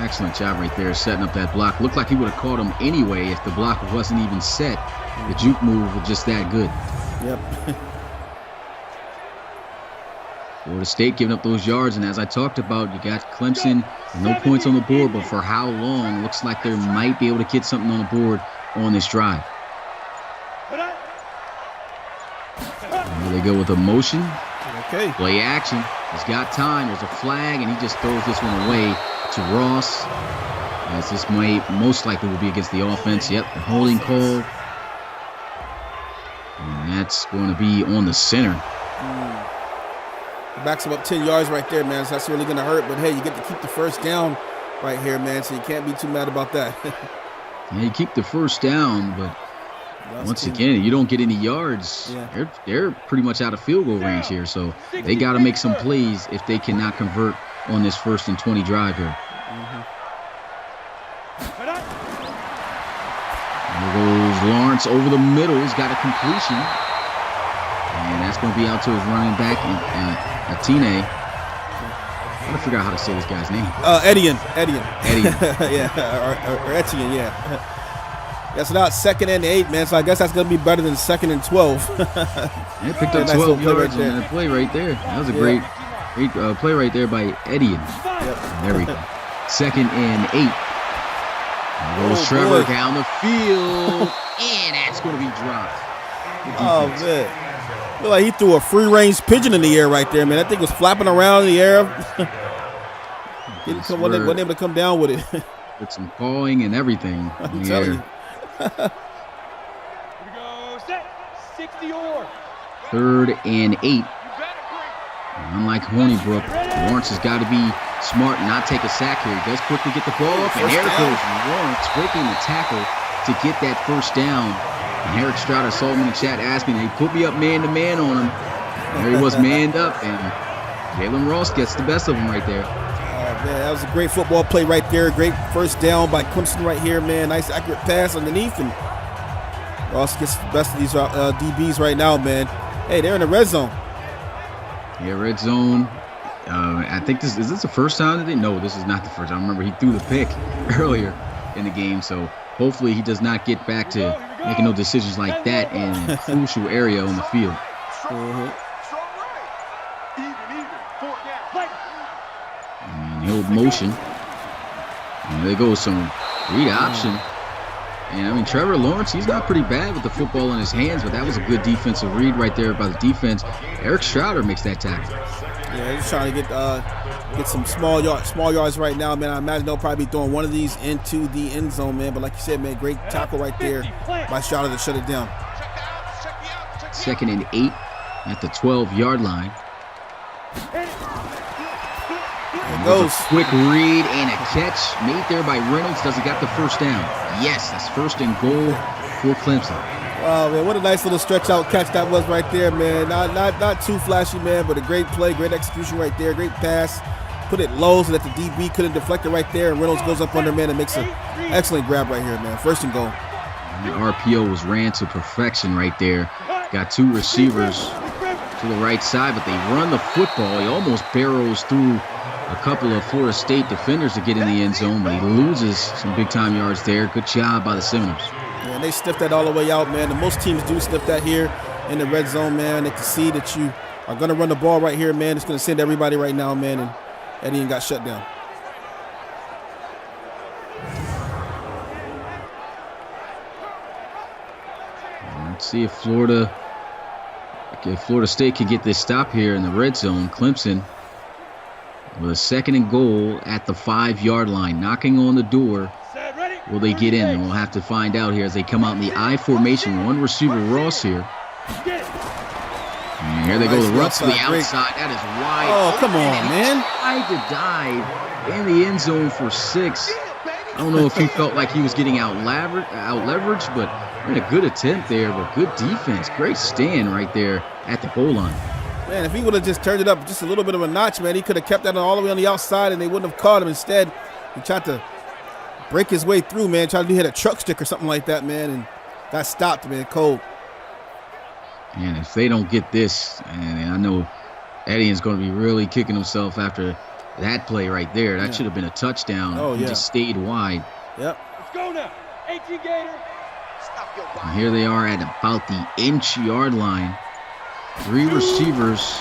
Excellent job right there setting up that block. Looked like he would have caught him anyway if the block wasn't even set. The juke move was just that good. Yep. Florida State giving up those yards, and as I talked about, you got Clemson, no points on the board, but for how long? Looks like they might be able to get something on the board on this drive. And here they go with a motion. Okay. Play action. He's got time. There's a flag, and he just throws this one away to Ross. As this most likely will be against the offense. Yep, the holding call. And that's going to be on the center. Backs him up 10 yards right there, man. So that's really going to hurt. But, hey, you get to keep the first down right here, man. So you can't be too mad about that. Yeah, you keep the first down, but once again, you don't get any yards. Yeah. They're pretty much out of field goal range here. So they got to make some plays if they cannot convert on this 1st and 20 drive here. There goes Lawrence over the middle. He's got a completion. And that's going to be out to his running back, Atine. I got to figure out how to say this guy's name. Etienne. Yeah, or Etienne, yeah. That's now 2nd and 8, man. So I guess that's going to be better than 2nd and 12. They picked up 12 yards on that play right there. That was a great play right there by Etienne. Yep. There we go. 2nd and 8. There goes Trevor down the field, and that's going to be dropped. Oh, man. Look like he threw a free-range pigeon in the air right there, man. That thing was flapping around in the air. Wasn't able to come down with it. With some pawing and everything. I'm telling you. Here we go, set, 60 or. 3rd and 8. Unlike Hornibrook, Lawrence has got to be smart and not take a sack here. He does quickly get the ball up, and there goes Lawrence breaking the tackle to get that first down. And Eric Stroud, I saw him in the chat asking, he put me up man-to-man on him. There he was manned up, and Jalen Ross gets the best of him right there. Man, that was a great football play right there. Great first down by Clemson right here, man. Nice accurate pass underneath, and Ross gets the best of these DBs right now, man. Hey, they're in the red zone. Yeah, red zone. I think is this the first time that no, this is not the first time. I remember he threw the pick earlier in the game, so hopefully he does not get back to making no decisions like that in a crucial area on the field. And he'll motion. And there goes some read option. And I mean, Trevor Lawrence, he's not pretty bad with the football in his hands, but that was a good defensive read right there by the defense. Eric Strouder makes that tackle. Yeah, he's trying to get some small yards right now, man. I imagine they'll probably be throwing one of these into the end zone, man. But like you said, man, great tackle right there by Strouder to shut it down. 2nd and 8 at the 12-yard line. It goes. A quick read and a catch made there by Reynolds. Does he got the first down? Yes, that's 1st and goal for Clemson. Wow, man, what a nice little stretch out catch that was right there, man. Not too flashy, man, but a great play, great execution right there, great pass. Put it low so that the DB couldn't deflect it right there, and Reynolds goes up under, man, and makes an excellent grab right here, man. 1st and goal. The RPO was ran to perfection right there. Got 2 receivers to the right side, but they run the football. He almost barrels through a couple of Florida State defenders to get in the end zone, but he loses some big-time yards there. Good job by the Seminoles. Yeah, they sniffed that all the way out, man. And most teams do sniff that here in the red zone, man. They can see that you are going to run the ball right here, man. It's going to send everybody right now, man. And Eddie got shut down. Let's see if Florida State can get this stop here in the red zone. Clemson with a 2nd and goal at the 5-yard line, knocking on the door. Will they get in? And we'll have to find out here as they come out in the I formation. 1 receiver, Ross here. And here they go. The run to the outside. That is wide. Oh, come on, man. Tried to dive in the end zone for 6. I don't know if he felt like he was getting out leveraged, but a good attempt there, but good defense. Great stand right there at the goal line. Man, if he would have just turned it up just a little bit of a notch, man, he could have kept that all the way on the outside and they wouldn't have caught him. Instead, he tried to break his way through, man. Tried to hit a truck stick or something like that, man, and got stopped, man, cold. And if they don't get this, and I know Eddie's going to be really kicking himself after that play right there. That should have been a touchdown. Oh, he just stayed wide. Let's go now. 18 Gator. And here they are at about the inch-yard line. 3 receivers.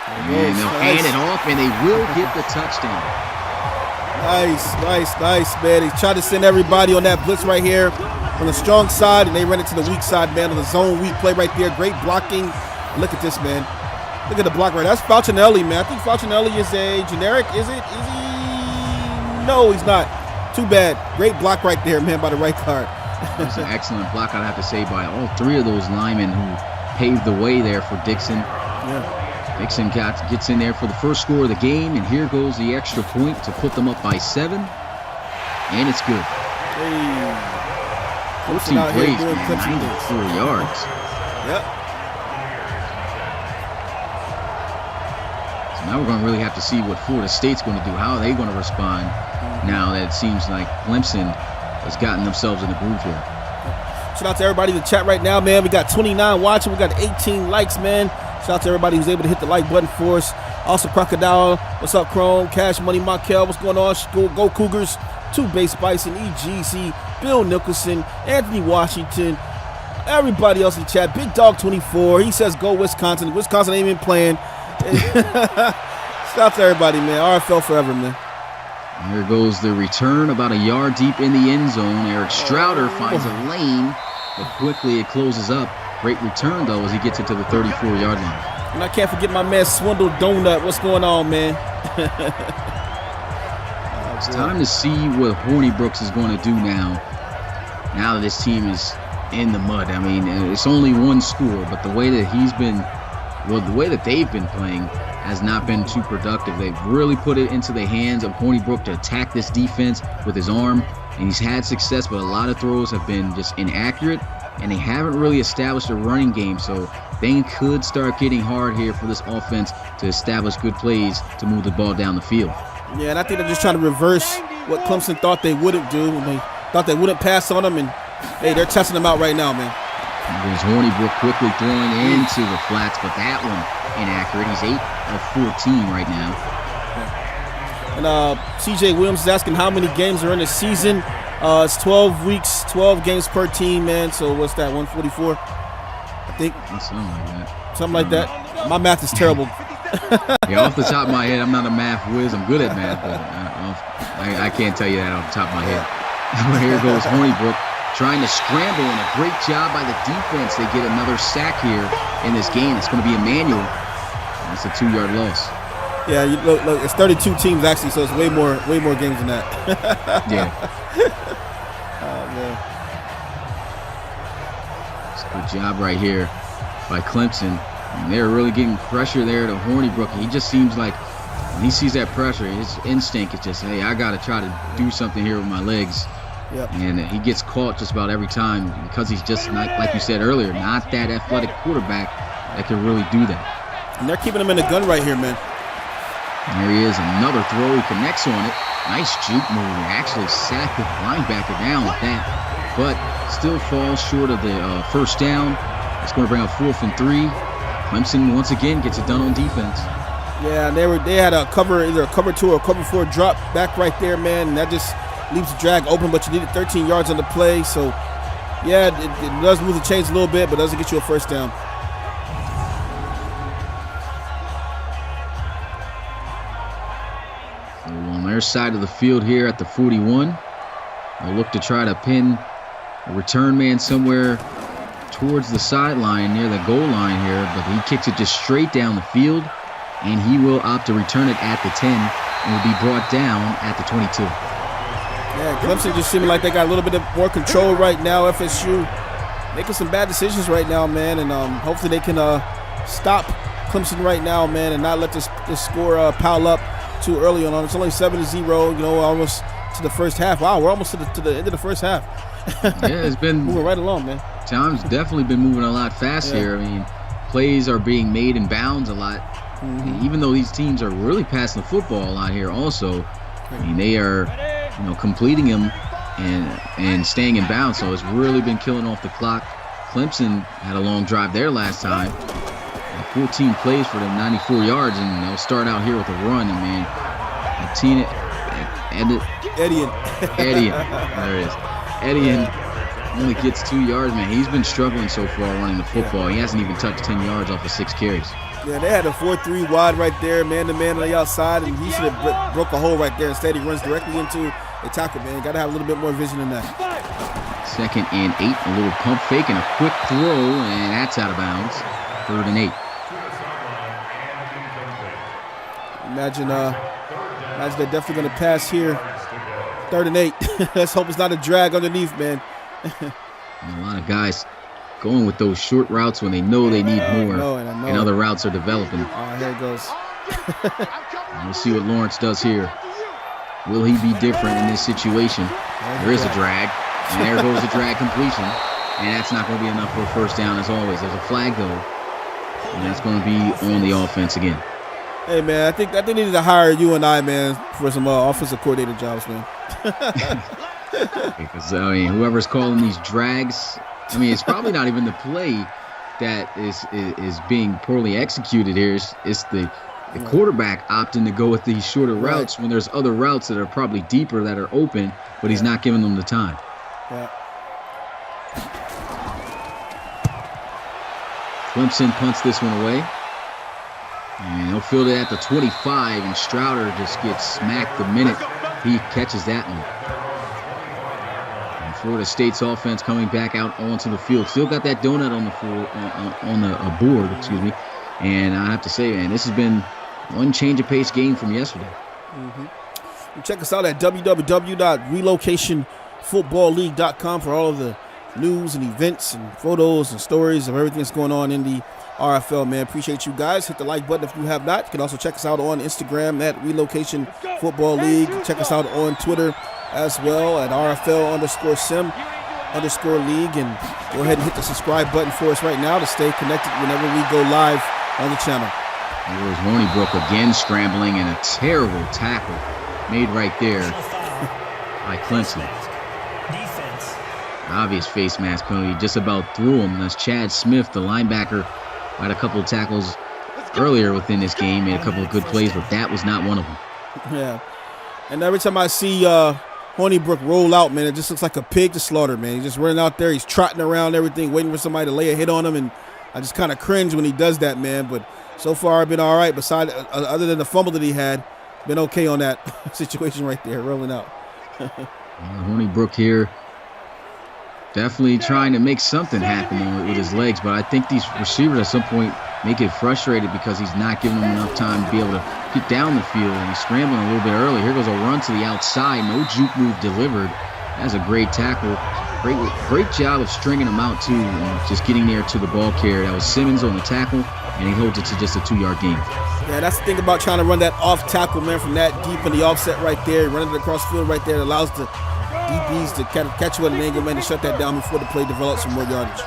And they'll hand it off, and they will get the touchdown. Nice, man. He tried to send everybody on that blitz right here on the strong side, and they ran it to the weak side, man, on the zone weak play right there. Great blocking. Look at this, man. Look at the block right there. That's Falcinelli, man. I think Falcinelli is a generic. Is he? No, he's not. Too bad. Great block right there, man, by the right guard. It's an excellent block, I'd have to say, by all three of those linemen who paved the way there for Dixon. Yeah. Dixon gets in there for the first score of the game, and here goes the extra point to put them up by 7. And it's good. Hey. 14 plays, 94 yards. Yep. So now we're going to really have to see what Florida State's going to do. How are they going to respond now that it seems like Clemson has gotten themselves in the groove here? Shout out to everybody in the chat right now, man. We got 29 watching. We got 18 likes, man. Shout out to everybody who's able to hit the like button for us. Also, Crocodile, what's up, Chrome? Cash Money, Markel, what's going on? Go Cougars. 2 Base Bison, EGC, Bill Nicholson, Anthony Washington, everybody else in the chat. Big Dog 24, he says go Wisconsin. Wisconsin ain't even playing. Shout out to everybody, man. RFL forever, man. Here goes the return, about a yard deep in the end zone. Eric Strouder finds a lane, but quickly it closes up. Great return, though, as he gets it to the 34-yard line. And I can't forget my man Swindle Donut. What's going on, man? It's time to see what Hornibrook is going to do now that this team is in the mud. I mean, it's only one score, but the way that the way that they've been playing has not been too productive. They've really put it into the hands of Hornibrook to attack this defense with his arm, and he's had success, but a lot of throws have been just inaccurate, and they haven't really established a running game, so things could start getting hard here for this offense to establish good plays to move the ball down the field. Yeah, and I think they're just trying to reverse what Clemson thought they wouldn't do. They thought they wouldn't pass on them, and, hey, they're testing them out right now, man. There's Hornibrook quickly throwing into the flats, but that one inaccurate. He's 8 of 14 right now. And CJ Williams is asking how many games are in the season. It's 12 weeks, 12 games per team, man. So what's that, 144? I think. Something like that. Something like that. My math is terrible. Yeah, off the top of my head, I'm not a math whiz. I'm good at math, but I can't tell you that off the top of my head. Here goes Hornibrook trying to scramble, and a great job by the defense. They get another sack here in this game. It's going to be Emmanuel. That's a 2-yard loss. Yeah, look, it's 32 teams actually, so it's way more games than that. Yeah. Oh man. It's a good job right here by Clemson. And they're really getting pressure there to Hornibrook. He just seems like when he sees that pressure, his instinct is just, hey, I got to try to do something here with my legs. Yep. And he gets caught just about every time because he's just not, like you said earlier, not that athletic quarterback that can really do that. And they're keeping him in the gun right here, man. And there he is, another throw. He connects on it. Nice juke move. He actually sat the linebacker down with that, but still falls short of the first down. It's going to bring up 4th and 3. Clemson once again gets it done on defense. Yeah, and they had a cover, either a cover 2 or a cover 4 drop back right there, man, and that just leaves the drag open, but you needed 13 yards on the play, so yeah, it does move the chains a little bit, but doesn't get you a first down. So on their side of the field here at the 41, they'll look to try to pin a return man somewhere towards the sideline near the goal line here, but he kicks it just straight down the field, and he will opt to return it at the 10 and will be brought down at the 22. Yeah, Clemson just seeming like they got a little bit more control right now. FSU making some bad decisions right now, man, and hopefully they can stop Clemson right now, man, and not let this score pile up too early on. It's only 7-0, you know, almost to the first half. Wow, we're almost to the end of the first half. Yeah, it's been moving right along, man. Time's definitely been moving a lot fast here. I mean, plays are being made in bounds a lot. Even though these teams are really passing the football a lot here also, I mean, they are, you know, completing them and staying in bounds, so it's really been killing off the clock. Clemson had a long drive there last time. 14 plays for them, 94 yards, and they'll start out here with a run. And man, Etienne. There it is. Etienne only gets 2 yards, man. He's been struggling so far running the football. He hasn't even touched 10 yards off of 6 carries. Yeah, they had a 4-3 wide right there, man-to-man on the outside, and he should have broke a hole right there. Instead, he runs directly into a tackle, man. Got to have a little bit more vision than that. 2nd and 8, a little pump fake and a quick throw, and that's out of bounds. 3rd and 8. Imagine they're definitely going to pass here. 3rd and 8. Let's hope it's not a drag underneath, man. And a lot of guys going with those short routes when they know they need more, and other routes are developing. Here it goes. We'll see what Lawrence does here. Will he be different in this situation? There is a drag, and there goes the drag completion, and that's not going to be enough for a first down as always. There's a flag though, and that's going to be on the offense again. Hey man, I think they needed to hire you and I, man, for some offensive coordinator jobs, man. Because I mean, whoever's calling these drags, I mean, it's probably not even the play that is being poorly executed here. It's the quarterback opting to go with these shorter routes when there's other routes that are probably deeper that are open, but he's not giving them the time. Yeah. Clemson punts this one away. And he'll field it at the 25, and Strouder just gets smacked the minute he catches that one. And Florida State's offense coming back out onto the field. Still got that donut on the floor, on the board, excuse me. And I have to say, man, this has been one change of pace game from yesterday. Mm-hmm. Check us out at www.relocationfootballleague.com for all of the news and events and photos and stories of everything that's going on in the RFL, man. Appreciate you guys. Hit the like button if you have not. You can also check us out on Instagram at Relocation Football League. Check us out on Twitter as well at RFL_sim_league. And go ahead and hit the subscribe button for us right now to stay connected whenever we go live on the channel. There was Hornibrook again scrambling, and a terrible tackle made right there by Clemson. Obvious face mask penalty, just about threw him. That's Chad Smith, the linebacker, had a couple of tackles earlier within this game, made a couple of good plays, but that was not one of them. Yeah. And every time I see Hornibrook roll out, man, it just looks like a pig to slaughter, man. He's just running out there. He's trotting around everything, waiting for somebody to lay a hit on him, and I just kind of cringe when he does that, man. But so far, I've been all right. Besides, other than the fumble that he had, been okay on that situation right there, rolling out. Hornibrook here definitely trying to make something happen with his legs, but I think these receivers at some point may get frustrated because he's not giving them enough time to be able to get down the field, and he's scrambling a little bit early. Here goes a run to the outside. No juke move delivered. That's a great tackle. Great job of stringing him out, too, and just getting there to the ball carrier. That was Simmons on the tackle, and he holds it to just a 2-yard gain. Yeah, that's the thing about trying to run that off tackle, man, from that deep in the offset right there, running it across the field right there. It allows the DBs to catch you at an angle, man, to shut that down before the play develops some more yardage.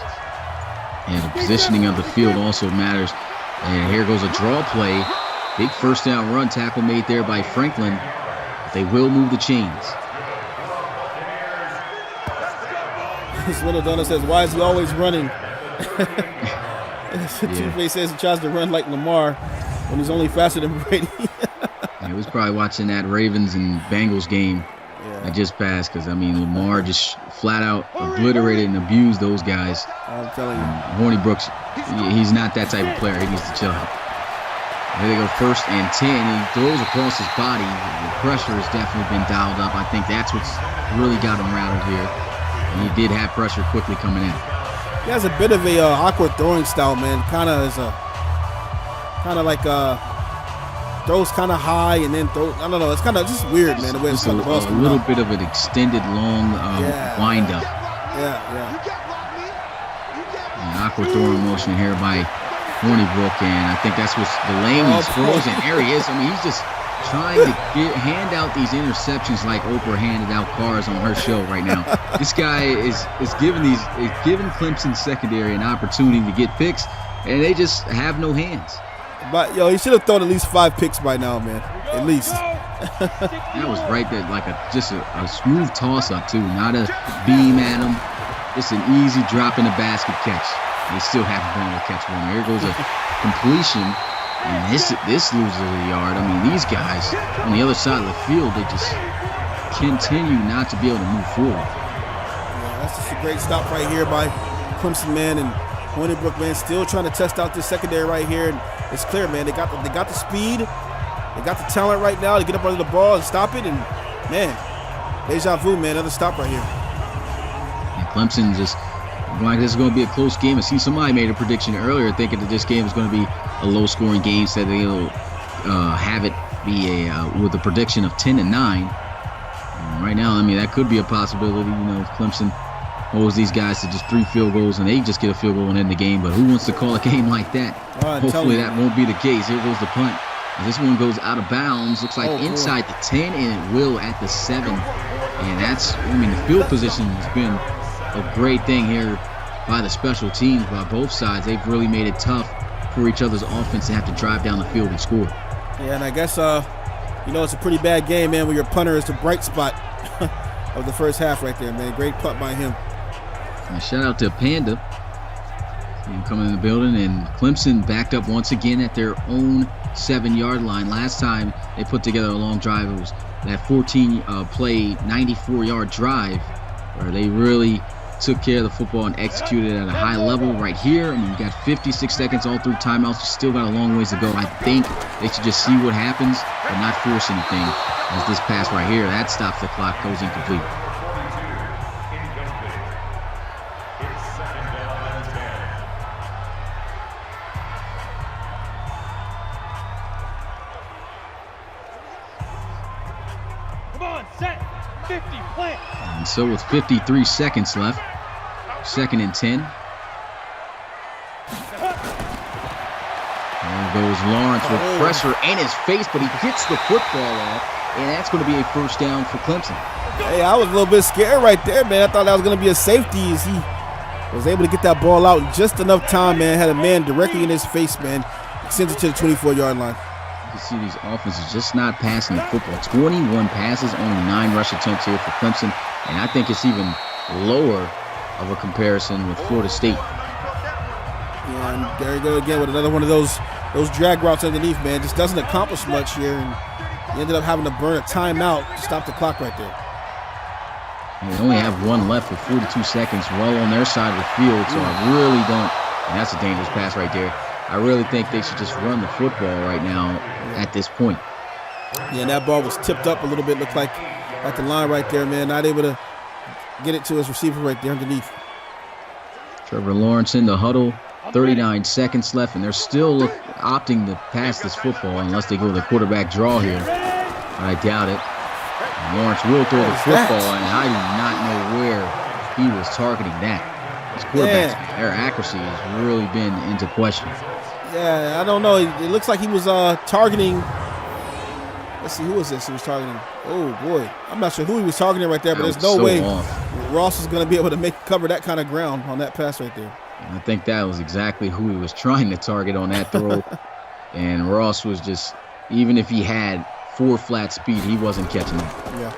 And the positioning of the field also matters. And here goes a draw play. Big first down run, tackle made there by Franklin. But they will move the chains. This little donut says, why is he always running? Two-Face says he tries to run like Lamar when he's only faster than Brady. He was probably watching that Ravens and Bengals game that just passed, because, I mean, Lamar just flat out obliterated and abused those guys. I'm telling you. Hornibrook, he's not that type of player. He needs to chill out. Here they go, 1st and 10. He throws across his body. The pressure has definitely been dialed up. I think that's what's really got him rattled here. And he did have pressure quickly coming in. He has a bit of a awkward throwing style, man. Kind of throws kind of high and then throws. I don't know. It's kind of just weird, man. The way it's a little bit of an extended long wind up. Yeah. An awkward throwing motion here by Hornibrook, and I think that's what's delaying these throws. And there he is. I mean, he's just trying to hand out these interceptions like Oprah handed out cars on her show right now. This guy is giving Clemson secondary an opportunity to get picks, and they just have no hands. But he should have thrown at least 5 picks by now, man. At least. That was right there, like just a smooth toss up too, not a beam at him. Just an easy drop in the basket catch. They still haven't been able to catch one. Here goes a completion. And this loses a yard. I mean, these guys on the other side of the field, they just continue not to be able to move forward. Yeah, that's just a great stop right here by Clemson, man. And Hornibrook, man, still trying to test out this secondary right here. And it's clear, man. They got the speed, they got the talent right now to get up under the ball and stop it. And man, deja vu, man. Another stop right here. And Clemson just like this is going to be a close game. I see somebody made a prediction earlier thinking that this game is going to be a low-scoring game, said they'll have it be with a prediction of 10-9. Right now, I mean, that could be a possibility. You know, if Clemson holds these guys to just 3 field goals and they just get a field goal and end the game. But who wants to call a game like that? Hopefully that won't be the case. Here goes the punt. This one goes out of bounds. Looks like inside the 10, and it will at the 7. And that's, I mean, the field position has been a great thing here by the special teams, by both sides. They've really made it tough for each other's offense to have to drive down the field and score. Yeah, and I guess, you know, it's a pretty bad game, man, when your punter is the bright spot of the first half right there, man. Great punt by him. And shout out to Panda coming in the building. And Clemson backed up once again at their own 7-yard line. Last time they put together a long drive, it was that 14-play, 94-yard drive where they really took care of the football and executed at a high level. Right here, I mean, you got 56 seconds all through timeouts. You still got a long ways to go. I think they should just see what happens and not force anything. As this pass right here, that stops the clock, goes incomplete. Come on, set, 50, plant. And so with 53 seconds left, 2nd and 10. There goes Lawrence with pressure in his face, but he gets the football off, and that's going to be a first down for Clemson. Hey, I was a little bit scared right there, man. I thought that was going to be a safety as he was able to get that ball out in just enough time, man. Had a man directly in his face, man. Sends it to the 24-yard line. You can see these offenses just not passing the football. 21 passes, only 9 rush attempts here for Clemson, and I think it's even lower of a comparison with Florida State. Yeah, and there you go again with another one of those drag routes underneath, man. Just doesn't accomplish much here, and he ended up having to burn a timeout to stop the clock right there. And they only have 1 left with 42 seconds well on their side of the field, so I really don't, and that's a dangerous pass right there. I really think they should just run the football right now at this point. Yeah, and that ball was tipped up a little bit, looked like at the line right there, man. Not able to get it to his receiver right there underneath. Trevor Lawrence in the huddle, 39 seconds left, and they're still opting to pass this football unless they go with a quarterback draw here. But I doubt it. And Lawrence will throw the football, and I do not know where he was targeting that. His quarterbacks, their accuracy has really been into question. Yeah, I don't know. It looks like he was targeting. Let's see, who was this he was targeting? Oh, boy. I'm not sure who he was targeting right there, but there's no way Ross is going to be able to cover that kind of ground on that pass right there. And I think that was exactly who he was trying to target on that throw. And Ross was just, even if he had 4 flat speed, he wasn't catching it. Yeah.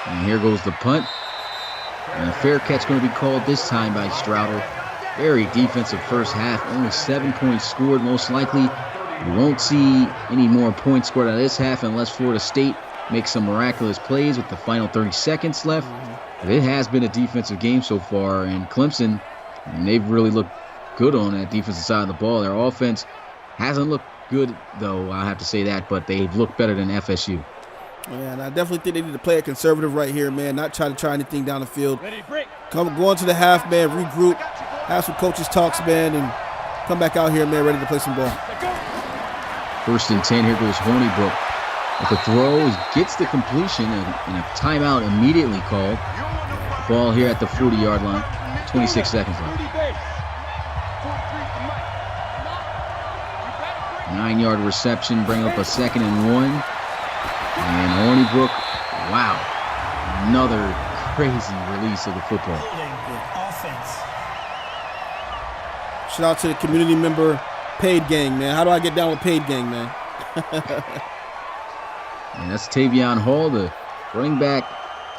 And here goes the punt. And a fair catch going to be called this time by Strouder. Very defensive first half. Only 7 points scored, most likely. We won't see any more points scored out of this half unless Florida State makes some miraculous plays with the final 30 seconds left. But it has been a defensive game so far, and Clemson, they've really looked good on that defensive side of the ball. Their offense hasn't looked good, though, I have to say that, but they've looked better than FSU. Yeah, and I definitely think they need to play it conservative right here, man, not try anything down the field. Go into the half, man, regroup, have some coaches talks, man, and come back out here, man, ready to play some ball. 1st and 10, here goes Hornibrook. With the throw, he gets the completion, and a timeout immediately called. Ball here at the 40-yard line, 26 seconds left. 9-yard reception, bring up a 2nd and 1. And Hornibrook, wow, another crazy release of the football. Shout out to the community member Paid Gang, man. How do I get down with Paid Gang, man? And that's Tavion Hall, the running back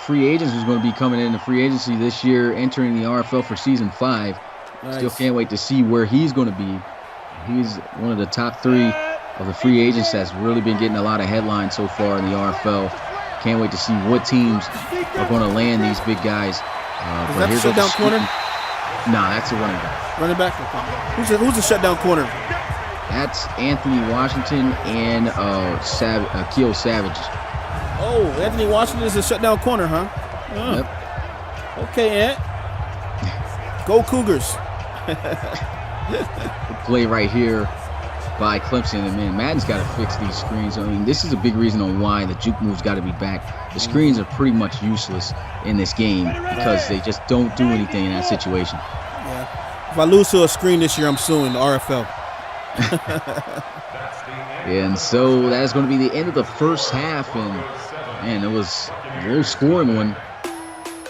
free agent who's going to be coming into free agency this year, entering the RFL for season 5. Nice. Still can't wait to see where he's going to be. He's one of the top 3 of the free agents that's really been getting a lot of headlines so far in the RFL. Can't wait to see what teams are going to land these big guys. Is that the shutdown corner? No, that's a running back. Running back? Okay. Who's the shutdown corner? That's Anthony Washington and Keel Savage. Oh, Anthony Washington is a shutdown corner, huh? Yep. Okay, Ant. Go Cougars. Play right here by Clemson. And, man, Madden's got to fix these screens. I mean, this is a big reason on why the juke move's got to be back. The screens are pretty much useless in this game because they just don't do anything in that situation. Yeah. If I lose to a screen this year, I'm suing the RFL. And so that's going to be the end of the first half. And, man, it was a low-scoring one.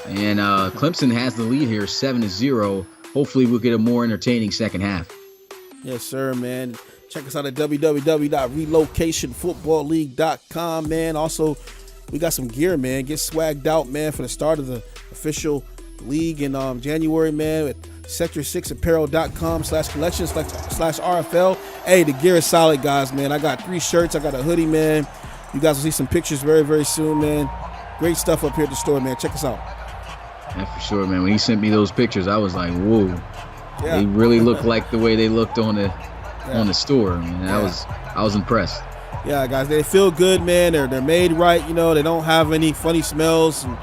And Clemson has the lead here, 7-0. Hopefully we'll get a more entertaining second half. Yes, sir, man. Check us out at www.relocationfootballleague.com, man. Also, we got some gear, man. Get swagged out, man, for the start of the official league in January, man, at sector6apparel.com/collections/RFL. Hey, the gear is solid, guys, man. I got 3 shirts. I got a hoodie, man. You guys will see some pictures very, very soon, man. Great stuff up here at the store, man. Check us out. Yeah, for sure, man. When he sent me those pictures, I was like, whoa. Yeah. They really look like the way they looked on the store. I mean, I was impressed. Yeah, guys, they feel good, man. They're made right, you know. They don't have any funny smells and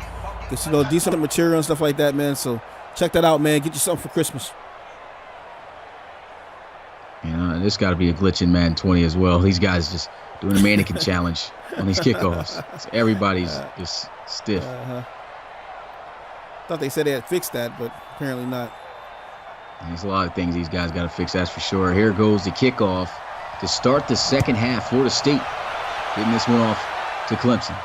it's, you know, decent material and stuff like that, man. So check that out, man. Get you something for Christmas. You know, this got to be a glitch in Madden 20 as well. These guys just doing a mannequin challenge on these kickoffs. So everybody's just stiff. Thought they said they had fixed that, but apparently not. There's a lot of things these guys got to fix, that's for sure. Here goes the kickoff to start the second half. Florida State getting this one off to Clemson.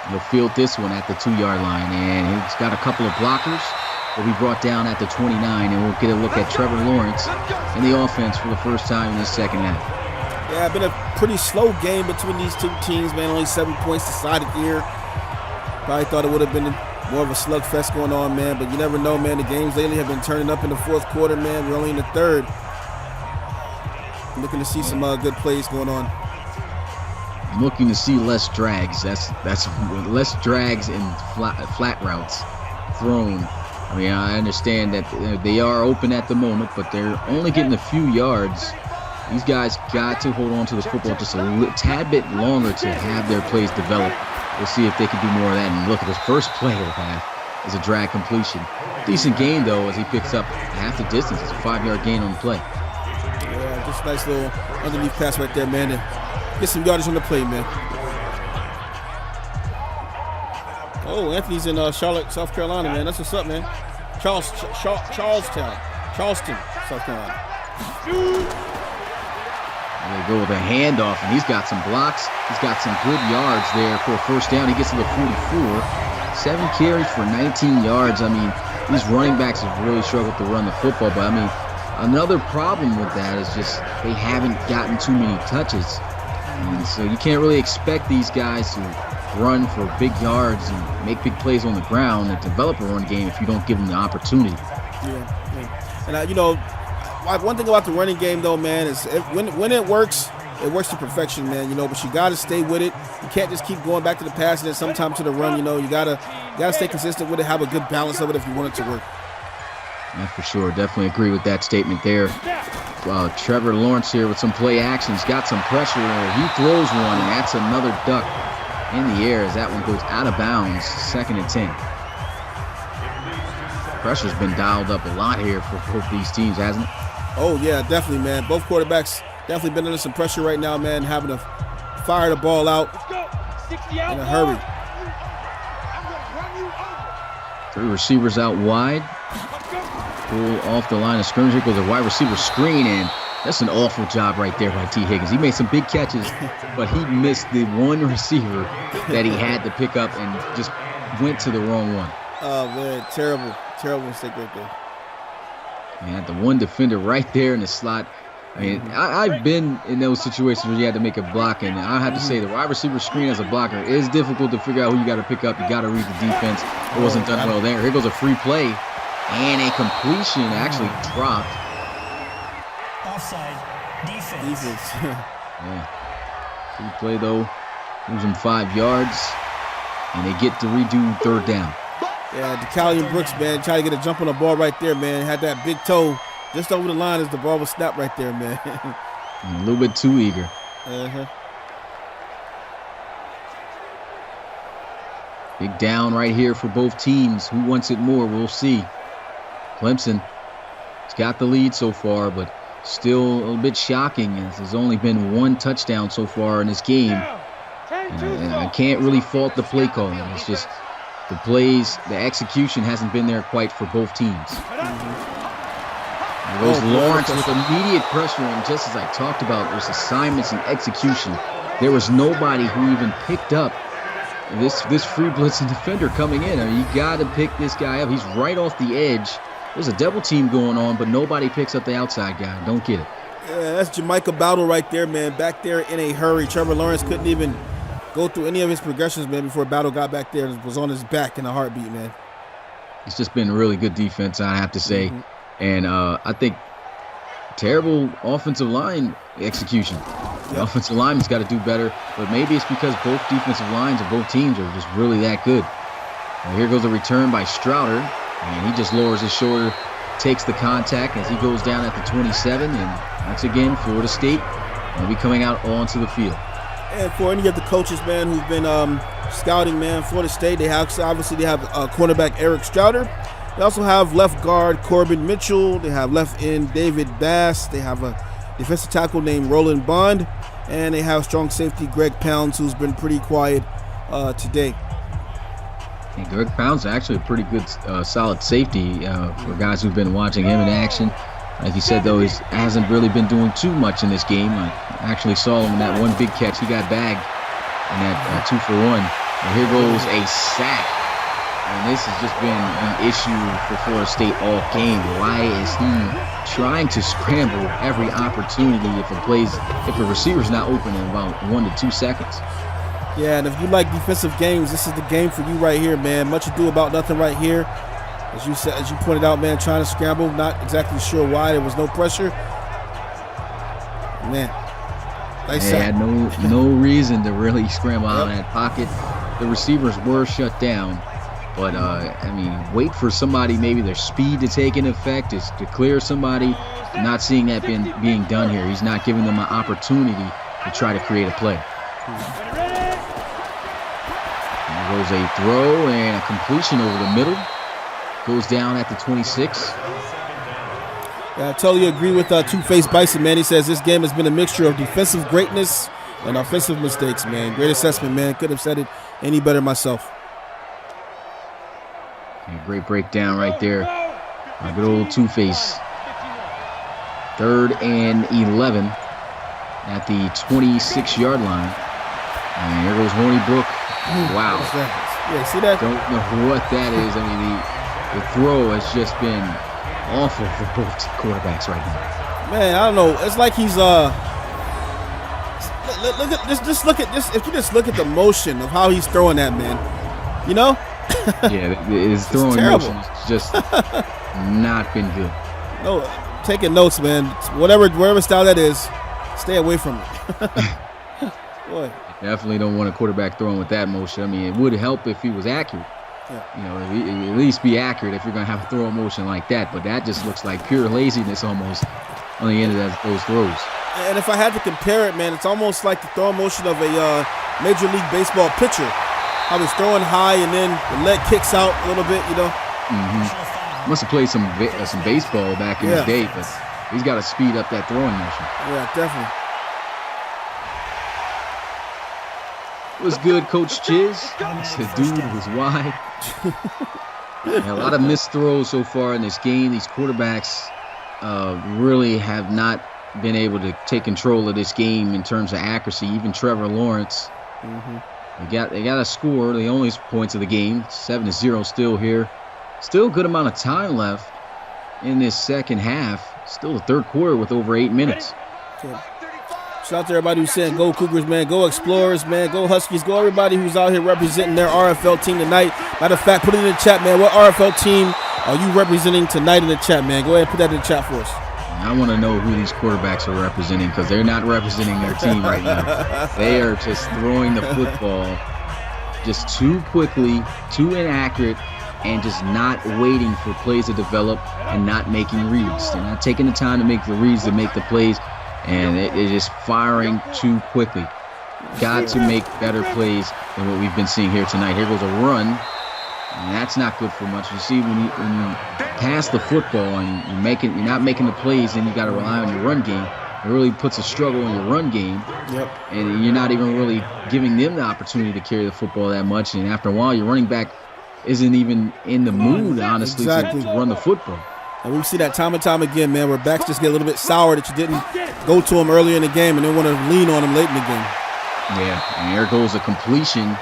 He'll field this one at the 2-yard line, and he's got a couple of blockers. Will be brought down at the 29, and we'll get a look at Trevor Lawrence and the offense for the first time in this second half. Yeah, been a pretty slow game between these two teams, man. Only 7 points decided here. Probably thought it would have been more of a slugfest going on, man, but you never know, man. The games lately have been turning up in the fourth quarter, man. We're only in the third. I'm looking to see some good plays going on. I'm looking to see less drags. That's less drags and flat routes thrown. I mean, I understand that they are open at the moment, but they're only getting a few yards. These guys got to hold on to the football just a tad bit longer to have their plays develop. We'll see if they can do more of that. And look at this first play of the half is a drag completion. Decent gain, though, as he picks up half the distance. It's a 5-yard gain on the play. Yeah, just a nice little underneath pass right there, man. To get some yardage on the play, man. Oh, Anthony's in Charlotte, South Carolina, man. That's what's up, man. Charleston, South Carolina. There they go with a handoff, and he's got some blocks. He's got some good yards there for a first down. He gets to the 44. 7 carries for 19 yards. I mean, these running backs have really struggled to run the football, but I mean, another problem with that is just they haven't gotten too many touches. And so you can't really expect these guys to run for big yards and make big plays on the ground and develop a run game if you don't give them the opportunity. Yeah. And, you know, one thing about the running game, though, man, is when it works to perfection, man, you know, but you got to stay with it. You can't just keep going back to the pass and then sometimes to the run, you know. You got to stay consistent with it, have a good balance of it if you want it to work. Yeah, for sure. Definitely agree with that statement there. Trevor Lawrence here with some play action. He's got some pressure. He throws one, and that's another duck in the air as that one goes out of bounds, 2nd and 10. Pressure's been dialed up a lot here for both these teams, hasn't it? Oh, yeah, definitely, man. Both quarterbacks definitely been under some pressure right now, man, having to fire the ball out in a hurry. 3 receivers out wide. Pull off the line of scrimmage. Here goes a wide receiver screen, and that's an awful job right there by T. Higgins. He made some big catches, but he missed the one receiver that he had to pick up and just went to the wrong one. Oh, man, terrible mistake right there. Man, the one defender right there in the slot. I mean, I've been in those situations where you had to make a block, and I have to say the wide receiver screen as a blocker is difficult to figure out who you got to pick up. You got to read the defense. It wasn't done well there. Here goes a free play, and a completion actually dropped. Offside. Defense. Yeah. Free play, though. Losing 5 yards, and they get to redo 3rd down. Yeah, DeCallion Brooks, man, tried to get a jump on the ball right there, man. Had that big toe just over the line as the ball was snapped right there, man. A little bit too eager. Uh-huh. Big down right here for both teams. Who wants it more? We'll see. Clemson has got the lead so far, but still a little bit shocking as there's only been one touchdown so far in this game. And I can't really fault the play calling. It's just the plays, the execution hasn't been there quite for both teams. There goes Lawrence with immediate pressure, and just as I talked about, there's assignments and execution. There was nobody who even picked up this free blitzing defender coming in. I mean, you got to pick this guy up. He's right off the edge. There's a double team going on, but nobody picks up the outside guy. Don't get it. Yeah, that's Jamaica Battle right there, man. Back there in a hurry. Trevor Lawrence couldn't even go through any of his progressions, man, before Battle got back there and was on his back in a heartbeat, man. It's just been really good defense, I have to say. And I think terrible offensive line execution. The offensive lineman's got to do better, but maybe it's because both defensive lines of both teams are just really that good. Now here goes a return by Strouder, and he just lowers his shoulder, takes the contact as he goes down at the 27, and once again, Florida State will be coming out onto the field. And for any of the coaches, man, who've been scouting, man, Florida State, they have cornerback Eric Strouder. They also have left guard Corbin Mitchell. They have left end David Bass. They have a defensive tackle named Roland Bond. And they have strong safety Greg Pounds, who's been pretty quiet today. And Greg Pounds is actually a pretty good, solid safety for guys who've been watching him in action. Like you said, though, he hasn't really been doing too much in this game. I actually saw him in that one big catch. He got bagged in that 2-for-1. And here goes a sack. And this has just been an issue for Florida State all game. Why is he trying to scramble every opportunity if a receiver's not open in about 1 to 2 seconds? Yeah, and if you like defensive games, this is the game for you right here, man. Much ado about nothing right here. As you said, as you pointed out, man, trying to scramble, not exactly sure why. There was no pressure. Man, nice They sack. had no reason to really scramble out of that pocket. The receivers were shut down. But, I mean, wait for somebody, maybe their speed to take in effect, is to clear somebody. Not seeing that being done here. He's not giving them an opportunity to try to create a play. There goes a throw and a completion over the middle. Goes down at the 26. Yeah, I totally agree with Two-Face Bison, man. He says this game has been a mixture of defensive greatness and offensive mistakes, man. Great assessment, man. Couldn't have said it any better myself. Yeah, great breakdown right there. Good old Two-Face. 3rd and 11 at the 26-yard line. And here goes Hornibrook. Wow. Yeah, see that? Don't know what that is. I mean, the throw has just been awful for both quarterbacks right now. Man, I don't know. It's like he's look at this. If you just look at the motion of how he's throwing that, man, you know? Yeah, his throwing motion has just not been good. No, taking notes, man. Whatever style that is, stay away from it. Boy. Definitely don't want a quarterback throwing with that motion. I mean, it would help if he was accurate. Yeah. You know, at least be accurate if you're going to have a throw motion like that. But that just looks like pure laziness almost on the end of those throws. And if I had to compare it, man, it's almost like the throw motion of a Major League Baseball pitcher. How he's throwing high and then the leg kicks out a little bit, you know. Must have played some baseball back in his day, but he's got to speed up that throwing motion. Yeah, definitely. Was good, Coach Chiz. The dude was wide. A lot of missed throws so far in this game. These quarterbacks really have not been able to take control of this game in terms of accuracy. Even Trevor Lawrence. They got a score. The only points of the game. 7-0 still here. Still a good amount of time left in this second half. Still the third quarter with over 8 minutes. Shout out to everybody who's saying go Cougars, man. Go Explorers, man. Go Huskies. Go everybody who's out here representing their RFL team tonight. Matter of fact, put it in the chat, man. What RFL team are you representing tonight in the chat, man? Go ahead and put that in the chat for us. I want to know who these quarterbacks are representing because they're not representing their team right now. They are just throwing the football just too quickly, too inaccurate, and just not waiting for plays to develop and not making reads. They're not taking the time to make the reads to make the plays, and they're just firing too quickly. Got to make better plays than what we've been seeing here tonight. Here goes a run, and that's not good for much. You see, when you pass the football and you're not making the plays, then you got to rely on your run game. It really puts a struggle in your run game. Yep. And you're not even really giving them the opportunity to carry the football that much. And after a while, your running back isn't even in the mood, honestly, to run the football. And we see that time and time again, man, where backs just get a little bit sour that you didn't go to them earlier in the game and then want to lean on them late in the game. Yeah, and there goes a completion.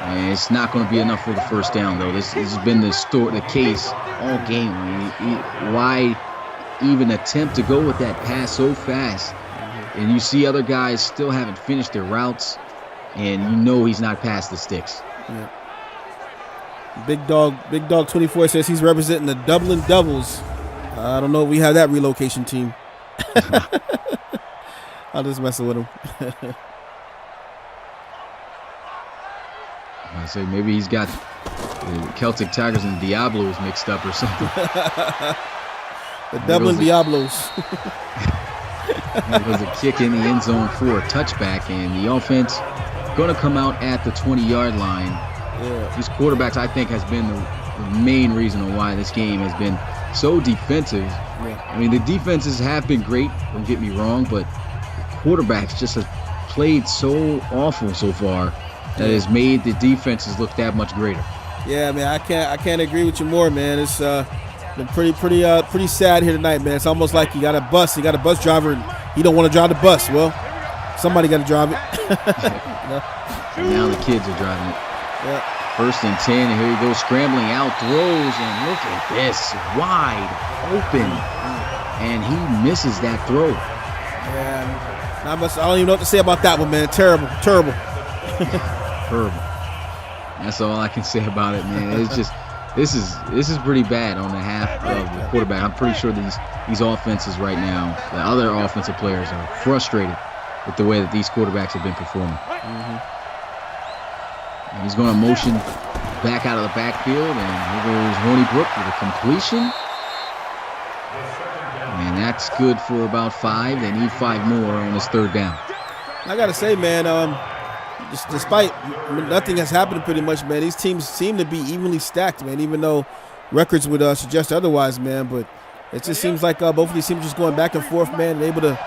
And it's not going to be enough for the first down, though. This has been the case all game. I mean, why even attempt to go with that pass so fast? And you see other guys still haven't finished their routes, and you know he's not past the sticks. Yeah. Big Dog 24 says he's representing the Dublin Devils. I don't know if we have that relocation team. I'll just mess with him. I say maybe he's got the Celtic Tigers and Diablos mixed up or something. The Dublin Diablos. It was a kick in the end zone for a touchback, and the offense going to come out at the 20-yard line. Yeah. These quarterbacks, I think, has been the main reason why this game has been so defensive. Yeah. I mean, the defenses have been great, don't get me wrong, but quarterbacks just have played so awful so far that has made the defenses look that much greater. Yeah, man, I can't agree with you more, man. It's been pretty sad here tonight, man. It's almost like you got a bus driver, and he don't want to drive the bus. Well, somebody got to drive it. And now the kids are driving it. Yeah. 1st and 10, and here he goes scrambling out, throws, and look at this, wide open, and he misses that throw. Yeah, I don't even know what to say about that one, man. Terrible. Terrible. That's all I can say about it, man. It's just this is pretty bad on the half of the quarterback. I'm pretty sure these offenses right now, the other offensive players, are frustrated with the way that these quarterbacks have been performing. Mm-hmm. And he's going to motion back out of the backfield, and here goes Hornibrook with a completion. And that's good for about 5. They need 5 more on this 3rd down. I got to say, man, despite nothing has happened pretty much, man, these teams seem to be evenly stacked, man, even though records would suggest otherwise, man. But it just seems like both of these teams just going back and forth, man, and able to,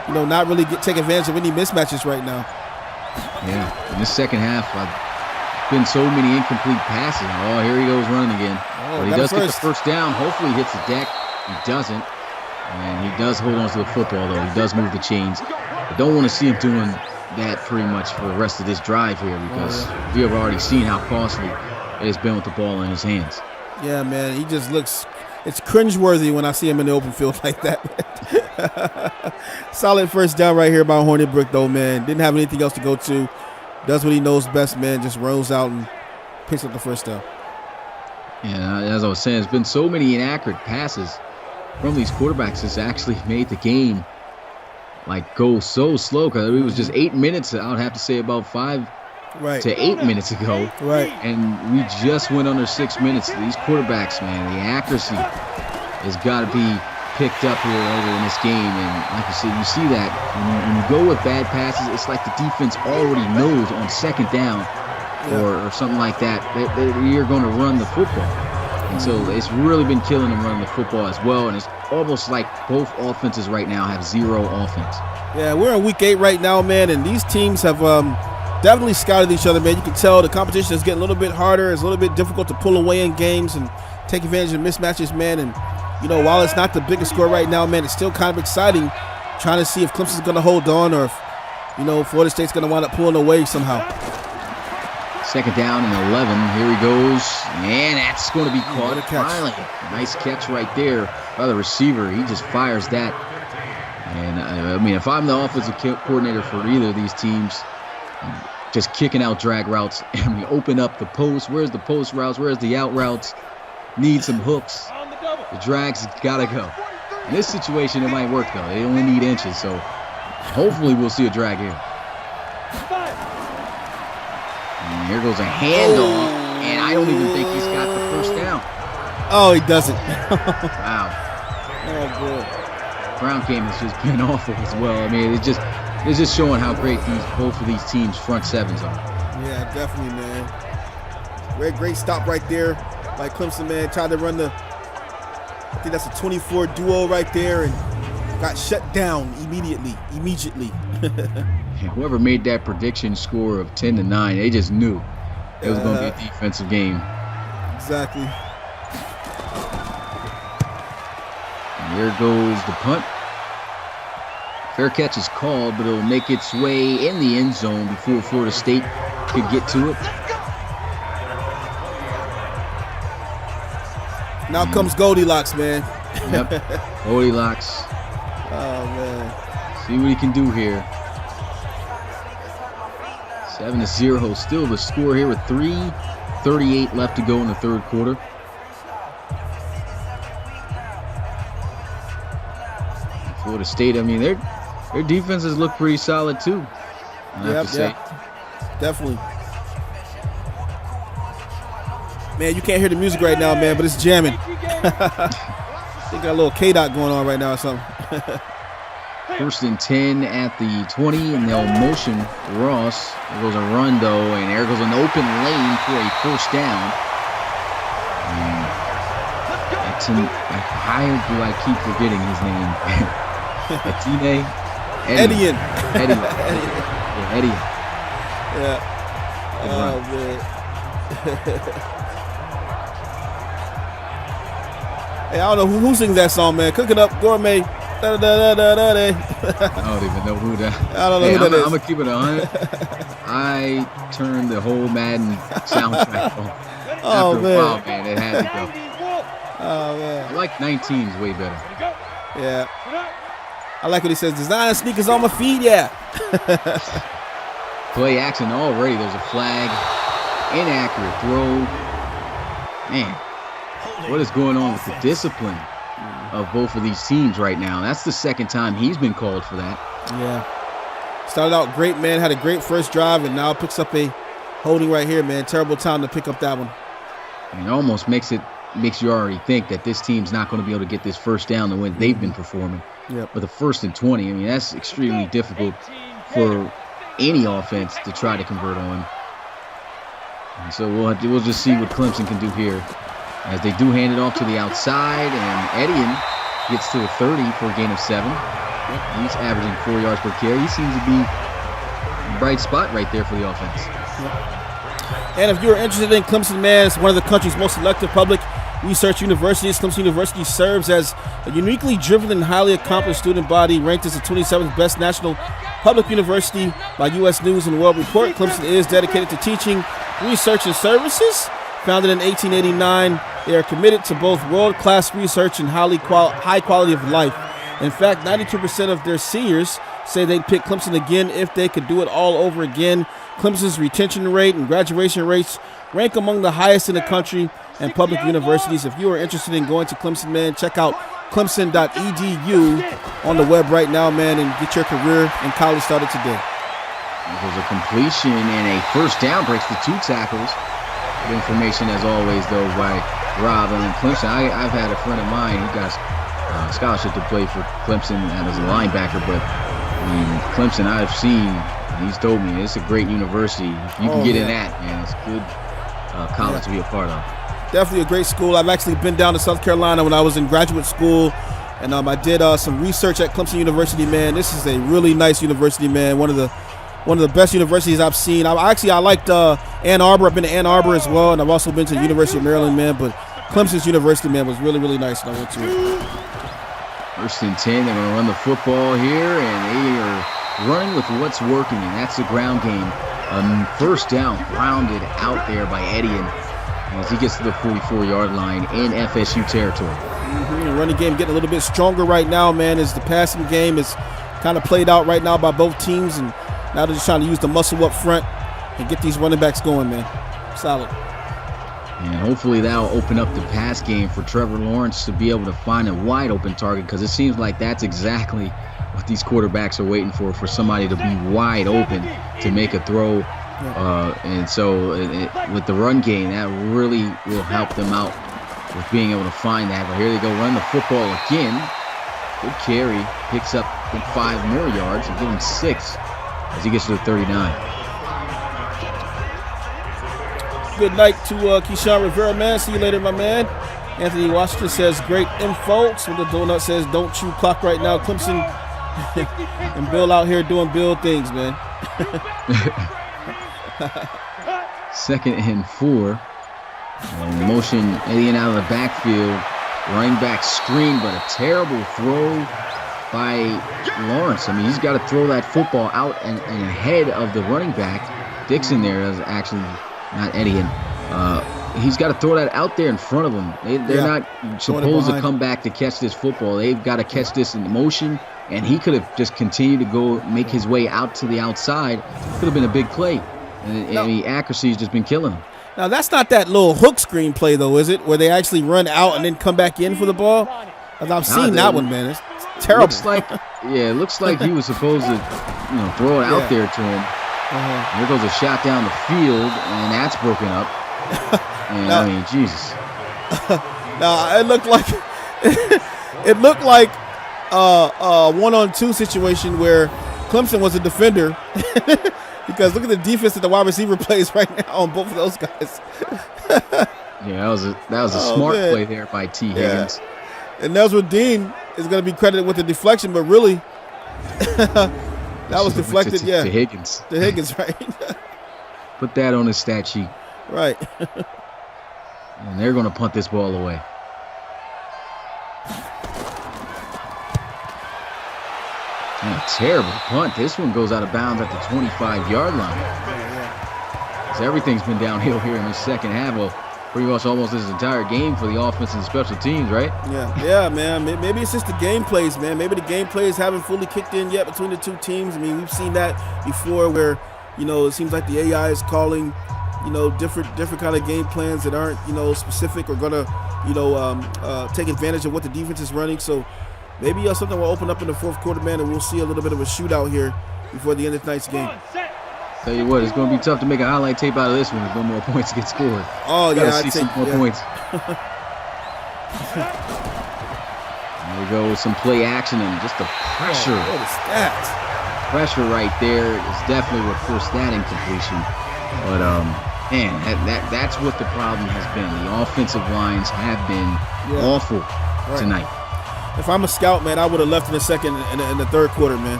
not really take advantage of any mismatches right now. Yeah, in this second half, been so many incomplete passes. Oh, here he goes running again. But he does get the first down. Hopefully he hits the deck. He doesn't. And he does hold on to the football, though. He does move the chains. I don't want to see him doing that pretty much for the rest of this drive here, because we have already seen how costly it has been with the ball in his hands. Yeah, man. He just looks – it's cringeworthy when I see him in the open field like that. Solid first down right here by Hornibrook, though, man. Didn't have anything else to go to. Does what he knows best, man. Just rolls out and picks up the first down. Yeah, as I was saying, there's been so many inaccurate passes from these quarterbacks. It's actually made the game go so slow, because it was just 8 minutes. I would have to say about 5 to 8 minutes ago. Right. And we just went under 6 minutes. These quarterbacks, man, the accuracy has got to be picked up here later in this game. And like I said, you see that when you go with bad passes, it's like the defense already knows on 2nd down or something like that you're going to run the football. And so it's really been killing them running the football as well. And it's almost like both offenses right now have 0 offense. Yeah, we're in week 8 right now, man, and these teams have definitely scouted each other, man. You can tell the competition is getting a little bit harder. It's a little bit difficult to pull away in games and take advantage of mismatches, man. And while it's not the biggest score right now, man, it's still kind of exciting trying to see if Clemson's going to hold on, or if, Florida State's going to wind up pulling away somehow. 2nd down and 11. Here he goes. And that's going to be caught. What a catch. Finally. Nice catch right there by the receiver. He just fires that. And, if I'm the offensive coordinator for either of these teams, just kicking out drag routes, and we open up the post. Where's the post routes? Where's the out routes? Need some hooks. The drag's got to go. In this situation, it might work, though. They only need inches, so hopefully we'll see a drag here. And here goes a handoff, and I don't even think he's got the first down. Oh, he doesn't. Wow. Oh, good. Ground game has just been awful as well. I mean, it's just showing how great both of these teams' front sevens are. Yeah, definitely, man. Great stop right there by Clemson, man. Tried to run I think that's a 24 duo right there, and got shut down immediately. Yeah, whoever made that prediction score of 10-9, they just knew it was going to be a defensive game. Exactly. And there goes the punt. Fair catch is called, but it'll make its way in the end zone before Florida State could get to it. Now comes Goldilocks, man. Yep, Goldilocks. Oh, man. See what he can do here. 7-0, still the score here with 3:38 left to go in the third quarter. Florida State, I mean, their defenses look pretty solid too. I have to say. Definitely. Man, you can't hear the music right now, man, but it's jamming. They got a little K-Dot going on right now or something. 1st and 10 at the 20, and they'll motion Ross. There goes a run, though, and there goes an open lane for a first down. How do I keep forgetting his name? Atine? Edian. Yeah, Edian. Yeah. Oh, man. Hey, I don't know who sings that song, man. Cook it up, gourmet. Da, da, da, da, da, da. I don't even know who that. I don't know who that is. I'm gonna keep it 100. I turned the whole Madden soundtrack off. Oh, After man. a while, man, it had to go. Oh, man. I like 19's way better. Yeah. I like what he says. Designer sneakers on my feet, yeah. Play action already. There's a flag. Inaccurate throw. Man, what is going on with the discipline of both of these teams right now? That's the second time he's been called for that. Yeah. Started out great, man. Had a great first drive, and now picks up a holding right here, man. Terrible time to pick up that one. And it almost makes you already think that this team's not going to be able to get this first down the way they've been performing. Yep. But the 1st and 20, I mean, that's extremely difficult for any offense to try to convert on. And so we'll just see what Clemson can do here as they do hand it off to the outside, and Edian gets to the 30 for a gain of 7. He's averaging 4 yards per carry. He seems to be a bright spot right there for the offense. And if you're interested in Clemson, man, it's one of the country's most selective public research universities. Clemson University serves as a uniquely driven and highly accomplished student body, ranked as the 27th best national public university by U.S. News and World Report. Clemson is dedicated to teaching, research, and services. Founded in 1889, they are committed to both world-class research and high quality of life. In fact, 92% of their seniors say they'd pick Clemson again if they could do it all over again. Clemson's retention rate and graduation rates rank among the highest in the country and public universities. If you are interested in going to Clemson, man, check out clemson.edu on the web right now, man, and get your career in college started today. There's a completion and a first down, breaks the 2 tackles. Good information, as always, though, by Rob. And then Clemson, I've had a friend of mine who got a scholarship to play for Clemson as a linebacker, but I mean, Clemson I've seen, he's told me it's a great university. If you can get in that, man, it's a good college to be a part of. Definitely a great school. I've actually been down to South Carolina when I was in graduate school, and I did some research at Clemson University, man. This is a really nice university, man. One of the best universities I've seen. I liked Ann Arbor. I've been to Ann Arbor as well, and I've also been to the University of Maryland, man. But Clemson's university, man, was really, really nice, and I went to it. 1st and 10, they're going to run the football here, and they are running with what's working, and that's the ground game. First down, grounded out there by Edian as he gets to the 44-yard line in FSU territory. The running game getting a little bit stronger right now, man, as the passing game is kind of played out right now by both teams, and now they're just trying to use the muscle up front and get these running backs going, man. Solid. And hopefully that'll open up the pass game for Trevor Lawrence to be able to find a wide open target, because it seems like that's exactly what these quarterbacks are waiting for somebody to be wide open to make a throw And so with the run game, that really will help them out with being able to find that. But here they go, run the football again. Good carry, picks up 5 more yards and give him 6 as he gets to the 39. Good night to Keyshawn Rivera, man. See you later, my man. Anthony Washington says, great info. So the donut says, don't chew clock right now. Clemson and Bill out here doing Bill things, man. 2nd and 4. Motion in out of the backfield. Running back screen, but a terrible throw by Lawrence. I mean, he's got to throw that football out and ahead of the running back. Dixon there is actually not Eddie. He's got to throw that out there in front of him. They're not supposed to come back to catch this football. They've got to catch this in motion, and he could have just continued to go make his way out to the outside. Could have been a big play. And the accuracy has just been killing him. Now, that's not that little hook screen play, though, is it? Where they actually run out and then come back in for the ball? I've seen that one, man. It's terrible. It looks like he was supposed to throw it out there to him. Here goes a shot down the field, and that's broken up. And now, I mean, Jesus. Now, it looked like a 1-on-2 situation where Clemson was a defender. Because look at the defense that the wide receiver plays right now on both of those guys. Yeah, that was a smart play there by T. Higgins. And Nasruddin is going to be credited with the deflection, but really, that was deflected. To Higgins. To Higgins, right? Put that on his stat sheet. Right. And they're going to punt this ball away. And a terrible punt. This one goes out of bounds at the 25-yard line. So everything's been downhill here in the second half. Well, pretty much almost this entire game for the offense and special teams, right? Yeah, man. Maybe it's just the game plays, man. Maybe the game plays haven't fully kicked in yet between the two teams. I mean, we've seen that before where, it seems like the AI is calling, different kind of game plans that aren't, specific or going to, take advantage of what the defense is running. So maybe something will open up in the fourth quarter, man, and we'll see a little bit of a shootout here before the end of tonight's game. Tell you what, it's going to be tough to make a highlight tape out of this one if no more points get scored. Oh, yeah. I'd see some more points. There we go with some play action and just the pressure. Oh, the stats. Pressure right there is definitely what forced that incompletion. But, man, that's what the problem has been. The offensive lines have been awful tonight. If I'm a scout, man, I would have left in the second and the third quarter, man.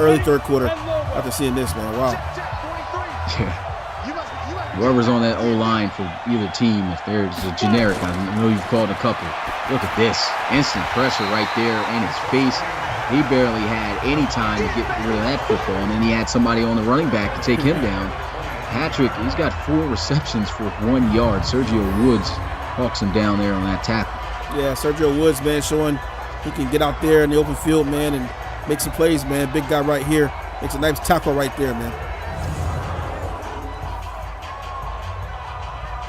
Early third quarter after seeing this, man. Wow. Yeah. Whoever's on that O-line for either team, if there's a generic, I know you've called a couple. Look at this. Instant pressure right there in his face. He barely had any time to get rid of that football, and then he had somebody on the running back to take him down. Patrick, he's got 4 receptions for 1 yard. Sergio Woods hawks him down there on that tackle. Yeah, Sergio Woods, man, showing he can get out there in the open field, man, and make some plays, man. Big guy right here. Makes a nice tackle right there, man.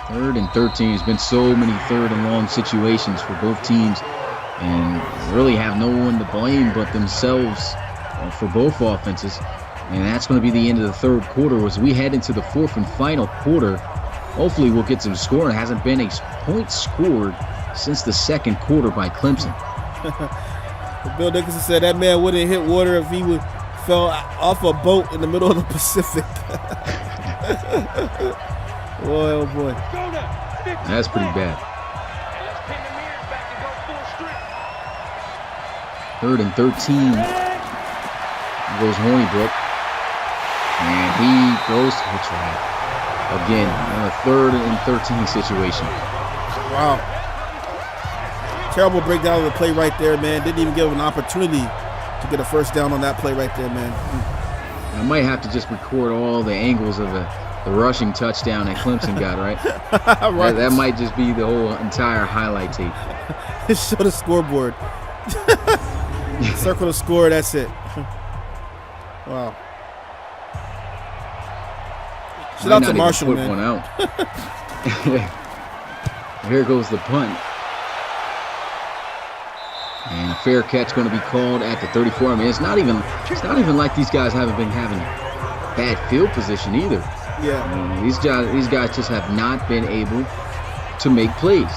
3rd and 13. There's been so many 3rd and long situations for both teams, and really have no one to blame but themselves for both offenses. And that's going to be the end of the third quarter as we head into the 4th and final quarter. Hopefully we'll get some scoring. There hasn't been a point scored since the second quarter by Clemson. Bill Dickinson said that man wouldn't hit water if he fell off a boat in the middle of the Pacific. Boy, oh boy. That's pretty bad. 3rd and 13. Goes Hornibrook. And he goes to the track. Again, on a 3rd and 13 situation. Wow. Terrible breakdown of the play right there, man. Didn't even give him an opportunity to get a first down on that play right there, man. I might have to just record all the angles of the rushing touchdown that Clemson got, right? Right. That might just be the whole entire highlight tape. Show the scoreboard. Circle the score, that's it. Wow. Shout out to Marshall, man. One out. Here goes the punt. And a fair catch going to be called at the 34. I mean, it's not even like these guys haven't been having bad field position either. Yeah. I mean, these guys just have not been able to make plays.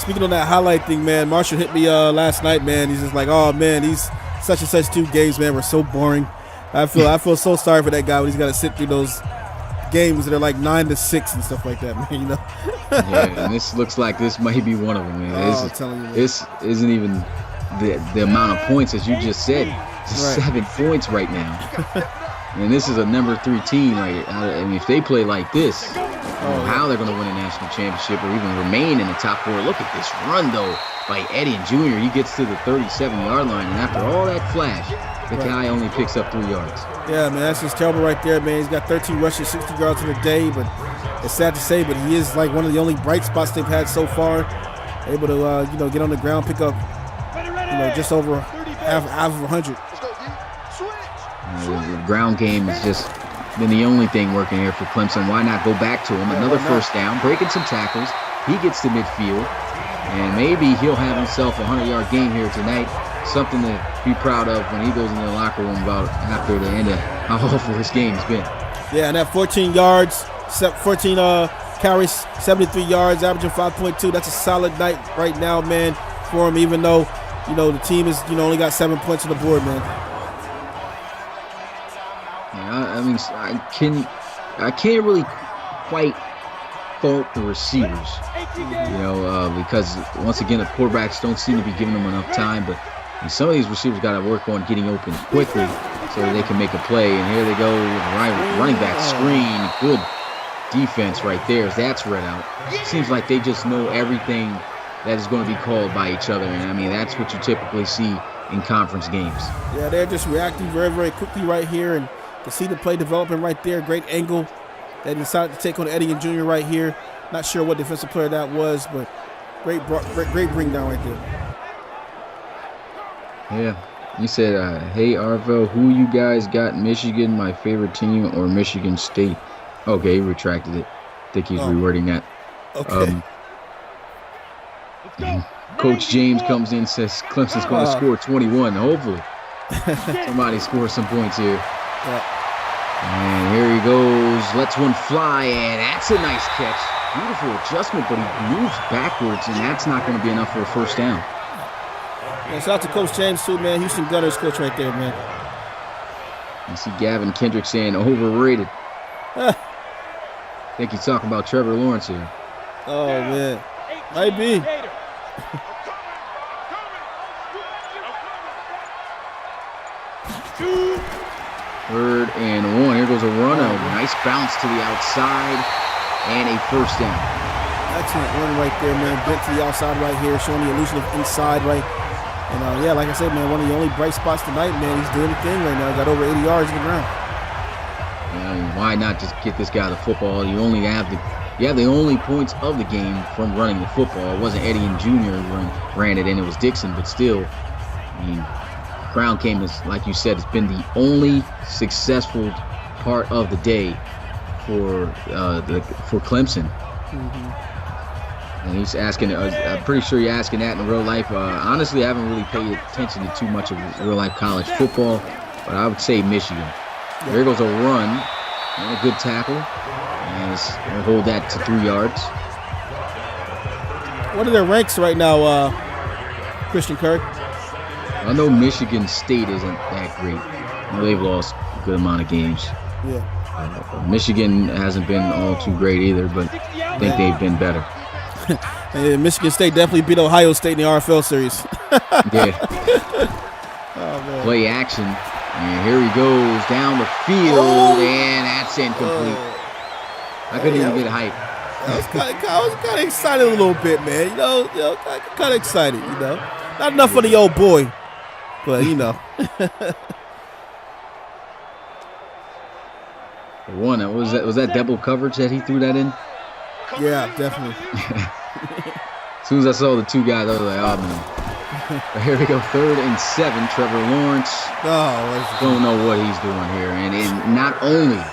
Speaking of that highlight thing, man, Marshall hit me last night, man. He's just like, oh man, these such and such 2 games, man, were so boring. I feel so sorry for that guy when he's got to sit through those games that are like 9-6 and stuff like that, man. You know. Yeah, and this looks like this might be one of them, man. I'm telling you, man. This isn't even the amount of points as you just said. It's 7 points right now. And this is a number 3 team right here. I mean, if they play like this, I don't know how they're going to win a national championship or even remain in the top 4. Look at this run, though, by Eddie Jr. He gets to the 37-yard line, and after all that flash, the guy only picks up 3 yards. Yeah, man, that's just terrible right there, man. He's got 13 rushes, 60 yards in a day, but it's sad to say, but he is like one of the only bright spots they've had so far. Able to, get on the ground, pick up, just over half of 100. The ground game has just been the only thing working here for Clemson. Why not go back to him? Another first down, breaking some tackles. He gets to midfield, and maybe he'll have himself a 100-yard game here tonight. Something to be proud of when he goes into the locker room about after the end of how awful his game's been. Yeah, and that 14 yards, 14 carries, 73 yards, averaging 5.2. That's a solid night right now, man, for him, even though, the team is, only got 7 points on the board, man. I mean, I can't really quite fault the receivers, because once again, the quarterbacks don't seem to be giving them enough time. But some of these receivers got to work on getting open quickly so that they can make a play. And here they go, running back screen, good defense right there as that's read out. Seems like they just know everything that is going to be called by each other, and I mean that's what you typically see in conference games. Yeah, they're just reacting very, very quickly right here, and to see the play developing right there, great angle. They decided to take on Eddie and Jr. right here. Not sure what defensive player that was, but great bring down right there. Yeah, he said, hey, Arvo, who you guys got, Michigan, my favorite team, or Michigan State? Okay, he retracted it. I think he's rewording that. Okay. Coach James comes in and says Clemson's going to score 21. Hopefully somebody scores some points here. Yeah. And here he goes. Lets one fly, and that's a nice catch. Beautiful adjustment, but he moves backwards, and that's not going to be enough for a first down. Yeah, shout out to Coach James, too, man. Houston Gunners coach right there, man. You see Gavin Kendrick saying overrated. I think he's talking about Trevor Lawrence here. Oh, man. Might be. Third and 1. Here goes a run. A nice bounce to the outside and a first down. Excellent run right there, man. Bent to the outside right here, showing the illusion of inside right. And, like I said, man, one of the only bright spots tonight, man. He's doing the thing right now. Got over 80 yards in the ground. Why not just get this guy the football? You have the only points of the game from running the football. It wasn't Eddie and Jr. who ran it in. It was Dixon, but still, I mean, ground game is, like you said, it's been the only successful part of the day for Clemson. Mm-hmm. And he's asking, I'm pretty sure you're asking that in real life. Honestly, I haven't really paid attention to too much of real life college football, but I would say Michigan. Yeah. There goes a run and a good tackle. And we'll hold that to 3 yards. What are their ranks right now, Christian Kirk? I know Michigan State isn't that great. They've lost a good amount of games. Yeah. Michigan hasn't been all too great either, but I think they've been better. And Michigan State definitely beat Ohio State in the RFL series. Yeah. Oh, man. Play action. And here he goes down the field, and that's incomplete. I couldn't even get hype. I was kind of excited a little bit, man. Kind of excited, Not enough for the old boy, but, One, was that double coverage that he threw that in? Yeah, definitely. As soon as I saw the two guys, I was like, oh, man. But here we go, 3rd and 7. Trevor Lawrence. Don't know what he's doing here. And not only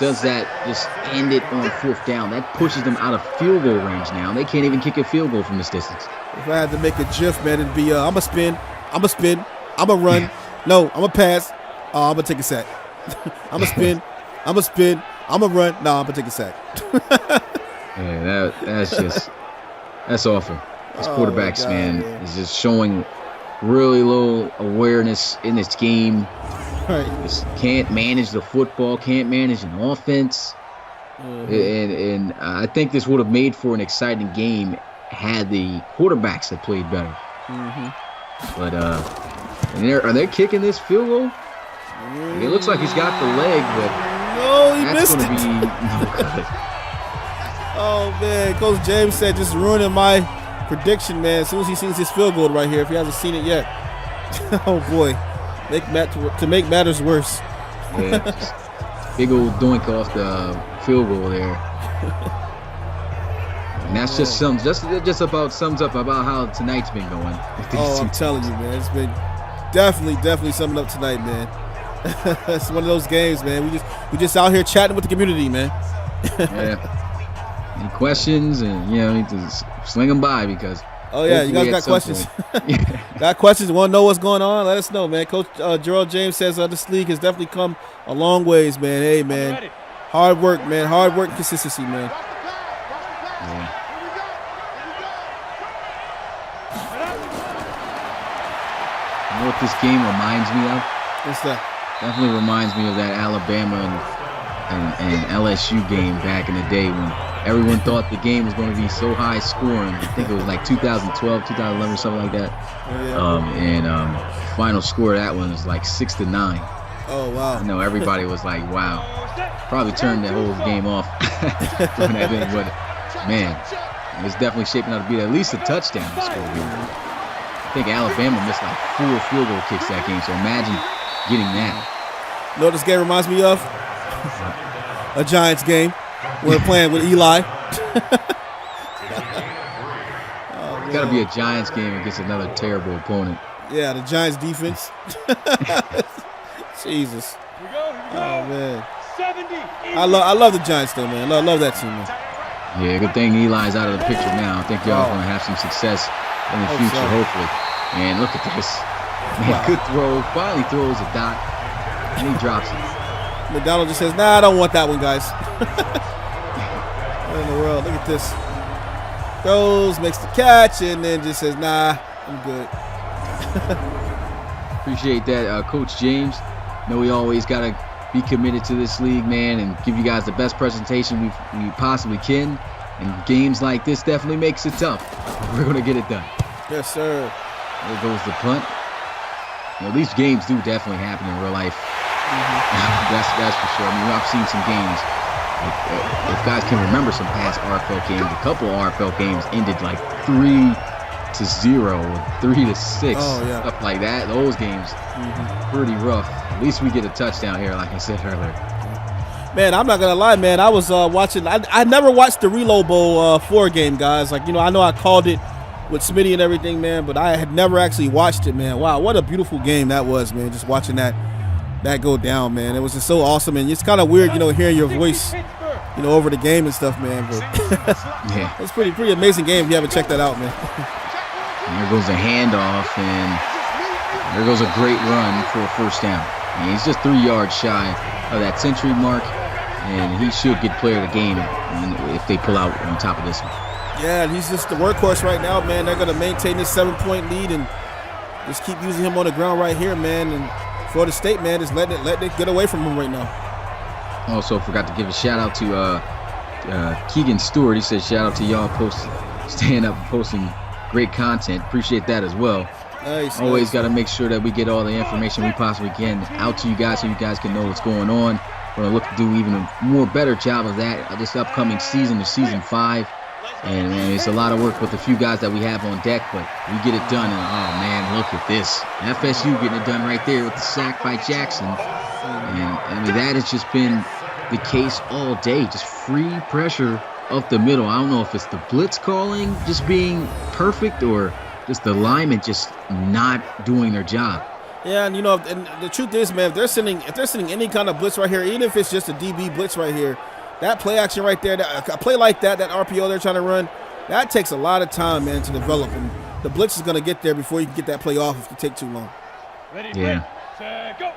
does that just end it on 4th down, that pushes them out of field goal range now. They can't even kick a field goal from this distance. If I had to make a GIF, man, it'd be I'm a spin, I'm a run. No, I'm a pass. I'm going to take a sack. I'm going to spin. I'm going to spin. I'm going to run. No, I'm going to take a sack. Yeah, that's awful. This quarterbacks, man, is just showing really low awareness in this game. Right. Just can't manage the football, can't manage an offense. And I think this would have made for an exciting game had the quarterbacks had played better. But are they kicking this field goal? It looks like he's got the leg, but no, he that's missed going to it. be no good. Oh man, Coach James said just ruining my prediction, man. As soon as he sees his field goal right here, if he hasn't seen it yet. Oh boy, to make matters worse. Yeah, just big old doink off the field goal there. And that's just sums up about how tonight's been going. Oh, I'm telling you, man, it's been definitely summing up tonight, man. It's one of those games, man. We just out here chatting with the community, man. Yeah. Any questions, and need to sling them by because. Oh yeah, you guys got questions. Got questions? Want to know what's going on? Let us know, man. Coach Gerald James says this league has definitely come a long ways, man. Hey, man, hard work, man. Hard work, consistency, man. Yeah. You know what this game reminds me of? What's that? Definitely reminds me of that Alabama and LSU game back in the day when everyone thought the game was going to be so high scoring. I think it was like 2012, 2011, or something like that. Oh, yeah. Final score of that one was like 6-9. Oh wow! I know everybody was like, "Wow!" Probably turned the whole game off doing that thing, but man, it's definitely shaping out to be at least a touchdown score here. I think Alabama missed like 4 field goal kicks that game, so imagine getting that. You know what this game reminds me of? A Giants game. We're playing with Eli. It's got to be a Giants game against another terrible opponent. Yeah, the Giants defense. Jesus. Here we go. Oh man. 70. I love the Giants though, man. I love that team, man. Yeah, good thing Eli's out of the picture now. I think y'all are going to have some success in the future, hopefully. And look at this. Man, good throw. Finally throws a dot. And he drops it. McDonald just says, "Nah, I don't want that one, guys." What in the world? Look at this. Goes, makes the catch, and then just says, "Nah, I'm good." Appreciate that, Coach James. Know we always got to be committed to this league, man, and give you guys the best presentation we possibly can. And games like this definitely makes it tough. We're going to get it done. Yes, sir. There goes the punt. These games do definitely happen in real life. That's for sure. I mean, I've seen some games. If guys can remember some past RFL games, a couple of RFL games ended like 3-0, 3-6, stuff like that. Those games, pretty rough. At least we get a touchdown here, like I said earlier. Man, I'm not gonna lie, man. I was watching. I never watched the Reload Bowl 4 game, guys. Like, I know I called it with Smitty and everything, man, but I had never actually watched it, man. Wow, what a beautiful game that was, man. Just watching that go down, man. It was just so awesome, and it's kind of weird, hearing your voice, over the game and stuff, man. But Yeah, it's pretty amazing game. If you haven't checked that out, man. and there goes a handoff, and there goes a great run for a first down. And he's just 3 yards shy of that century mark, and he should get player of the game if they pull out on top of this one. Yeah, and he's just the workhorse right now, man. They're going to maintain this 7-point lead and just keep using him on the ground right here, man. And Florida State, man, just letting it get away from him right now. Also forgot to give a shout out to Keegan Stewart. He said shout out to y'all staying up and posting great content. Appreciate that as well. Nice. Always got to make sure that we get all the information we possibly can out to you guys so you guys can know what's going on. We're going to look to do even a more better job of that this upcoming season, season 5. And man, it's a lot of work with a few guys that we have on deck, but we get it done. And oh man, look at this. FSU getting it done right there with the sack by Jackson. And I mean, that has just been the case all day. Just free pressure up the middle. I don't know if it's the blitz calling just being perfect or just the linemen just not doing their job. Yeah, and and the truth is, man, if they're sending any kind of blitz right here, even if it's just a DB blitz right here, that play action right there, a play like that RPO they're trying to run, that takes a lot of time, man, to develop. And the blitz is going to get there before you can get that play off if you take too long. Ready, Yeah. set, go.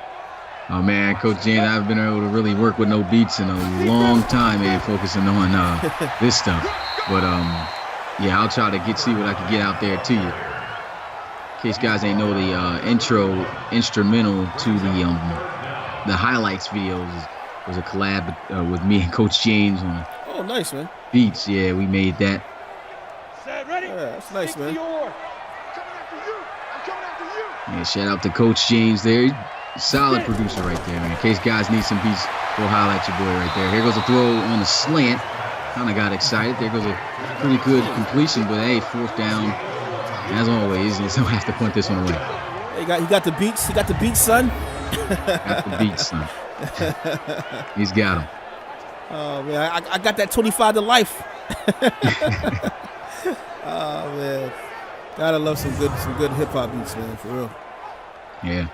Oh, man, Coach James, I've been able to really work with no beats in a long time, man, focusing on this stuff. But, yeah, I'll try to see what I can get out there to you. In case guys ain't know, the instrumental to the highlights videos was a collab with me and Coach James on Oh, nice, man. beats. Yeah, we made that. Set, ready? Yeah, that's nice, man. Yeah, shout out to Coach James there. Solid producer right there, man. In case guys need some beats, go highlight your boy right there. Here goes a throw on the slant. Kind of got excited. There goes a pretty good completion, but hey, 4th down. As always, he's gonna have to punt this one away. He got the beats. He got the beats, son. Got the beats, son. He's got him. Oh man, I got that 25 to life. Oh man, gotta love some good hip hop beats, man, for real. Yeah.